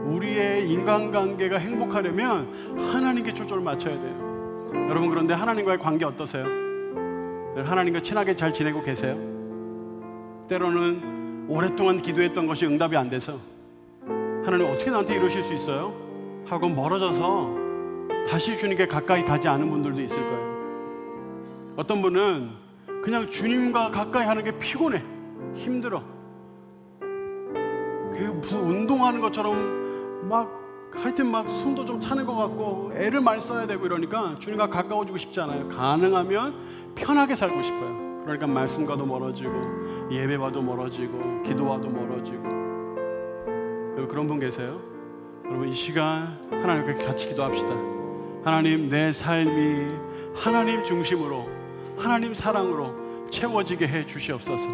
우리의 인간관계가 행복하려면 하나님께 초점을 맞춰야 돼요. 여러분, 그런데 하나님과의 관계 어떠세요? 하나님과 친하게 잘 지내고 계세요? 때로는 오랫동안 기도했던 것이 응답이 안 돼서 하나님 어떻게 나한테 이러실 수 있어요? 하고 멀어져서 다시 주님께 가까이 가지 않은 분들도 있을 거예요. 어떤 분은 그냥 주님과 가까이 하는 게 피곤해, 힘들어. 그 무슨 운동하는 것처럼 막 하여튼 막 숨도 좀 차는 것 같고 애를 많이 써야 되고 이러니까 주님과 가까워지고 싶지 않아요. 가능하면 편하게 살고 싶어요. 그러니까 말씀과도 멀어지고 예배와도 멀어지고 기도와도 멀어지고. 여러분, 그런 분 계세요? 여러분, 이 시간 하나님께 같이 기도합시다. 하나님, 내 삶이 하나님 중심으로, 하나님 사랑으로 채워지게 해 주시옵소서.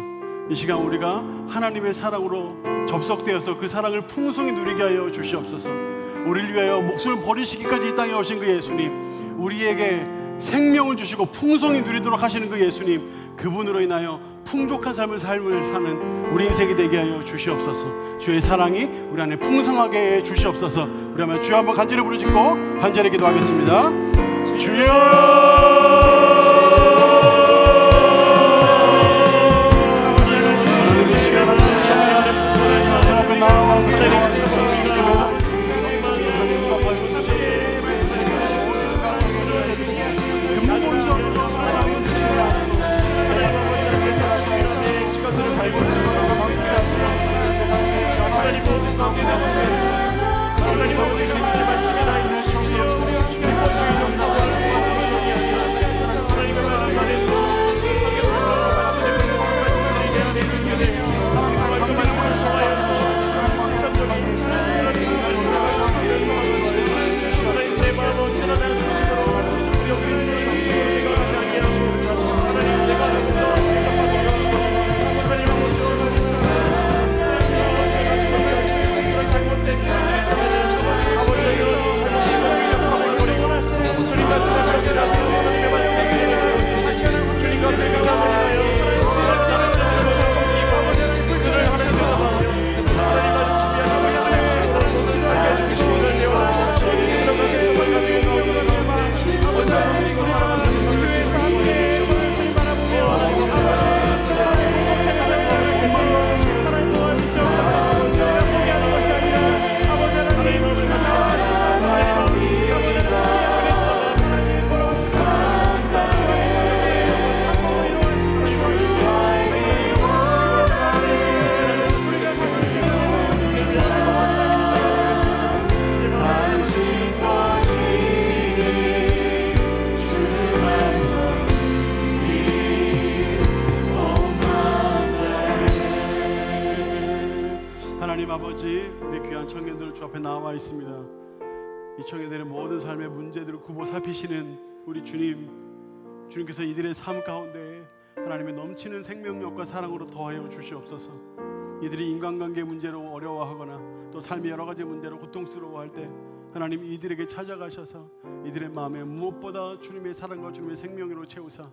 이 시간 우리가 하나님의 사랑으로 접속되어서 그 사랑을 풍성히 누리게 하여 주시옵소서. 우리를 위하여 목숨을 버리시기까지 이 땅에 오신 그 예수님, 우리에게 생명을 주시고 풍성히 누리도록 하시는 그 예수님, 그분으로 인하여 풍족한 삶을 사는 우리 인생이 되게 하여 주시옵소서. 주의 사랑이 우리 안에 풍성하게 해 주시옵소서. 우리 한번 주여 한번 간절히 부르짖고 간절히 기도하겠습니다. 주여! 하나님 아버지, 우리 귀한 청년들 주 앞에 나와 있습니다. 이 청년들의 모든 삶의 문제들을 굽어 살피시는 우리 주님, 주님께서 이들의 삶 가운데 하나님의 넘치는 생명력과 사랑으로 더하여 주시옵소서. 이들이 인간관계 문제로 어려워하거나 또 삶의 여러 가지 문제로 고통스러워할 때 하나님, 이들에게 찾아가셔서 이들의 마음에 무엇보다 주님의 사랑과 주님의 생명으로 채우사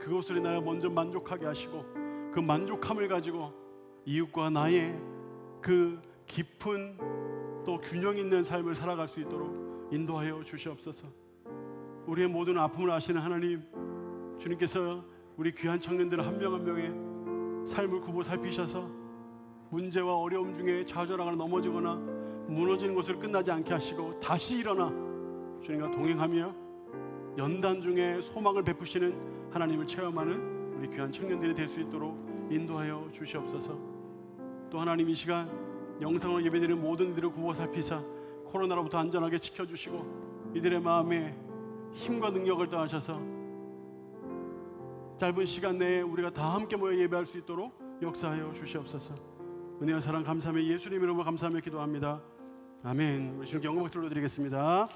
그것으로 인하여 먼저 만족하게 하시고 그 만족함을 가지고 이웃과 나의 그 깊은 또 균형 있는 삶을 살아갈 수 있도록 인도하여 주시옵소서. 우리의 모든 아픔을 아시는 하나님, 주님께서 우리 귀한 청년들 한 명 한 명의 삶을 굽어 살피셔서 문제와 어려움 중에 좌절하거나 넘어지거나 무너지는 것을 끝나지 않게 하시고 다시 일어나 주님과 동행하며 연단 중에 소망을 베푸시는 하나님을 체험하는 우리 귀한 청년들이 될 수 있도록 인도하여 주시옵소서. 또 하나님, 이 시간 영상으로 예배드리는 모든 이들을 굽어 살피사 코로나로부터 안전하게 지켜주시고 이들의 마음에 힘과 능력을 더하셔서 짧은 시간 내에 우리가 다 함께 모여 예배할 수 있도록 역사하여 주시옵소서. 은혜와 사랑 감사하며 예수님 이름으로 감사하며 기도합니다. 아멘. 우리 주님께 영광 박수를 드리겠습니다.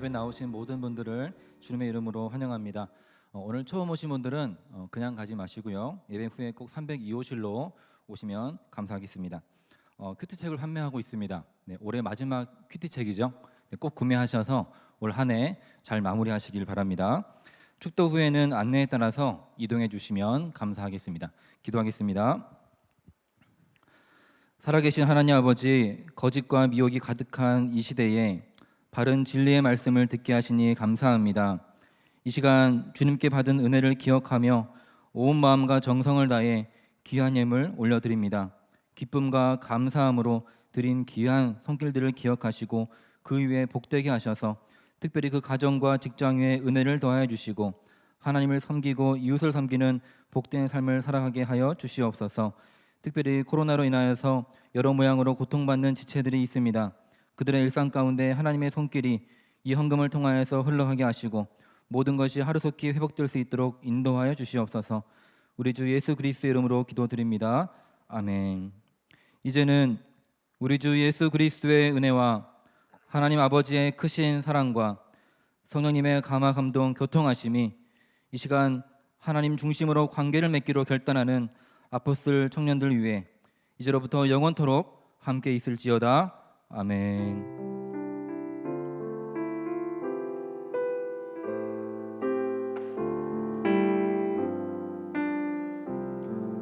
예배 나오신 모든 분들을 주님의 이름으로 환영합니다. 오늘 처음 오신 분들은 그냥 가지 마시고요. 예배 후에 꼭 302호실로 오시면 감사하겠습니다. 큐티책을 판매하고 있습니다. 네, 올해 마지막 큐티책이죠. 네, 꼭 구매하셔서 올 한 해 잘 마무리하시길 바랍니다. 축도 후에는 안내에 따라서 이동해 주시면 감사하겠습니다. 기도하겠습니다. 살아계신 하나님 아버지, 거짓과 미혹이 가득한 이 시대에 바른 진리의 말씀을 듣게 하시니 감사합니다. 이 시간 주님께 받은 은혜를 기억하며 온 마음과 정성을 다해 귀한 예물 올려드립니다. 기쁨과 감사함으로 드린 귀한 손길들을 기억하시고 그 위에 복되게 하셔서 특별히 그 가정과 직장 위에 은혜를 더하여 주시고 하나님을 섬기고 이웃을 섬기는 복된 삶을 살아가게 하여 주시옵소서. 특별히 코로나로 인하여서 여러 모양으로 고통받는 지체들이 있습니다. 그들의 일상 가운데 하나님의 손길이 이 헌금을 통하여서 흘러가게 하시고 모든 것이 하루속히 회복될 수 있도록 인도하여 주시옵소서. 우리 주 예수 그리스도의 이름으로 기도드립니다. 아멘. 이제는 우리 주 예수 그리스도의 은혜와 하나님 아버지의 크신 사랑과 성령님의 감화 감동 교통하심이 이 시간 하나님 중심으로 관계를 맺기로 결단하는 아포스톨 청년들 위해 이제로부터 영원토록 함께 있을지어다. 아멘.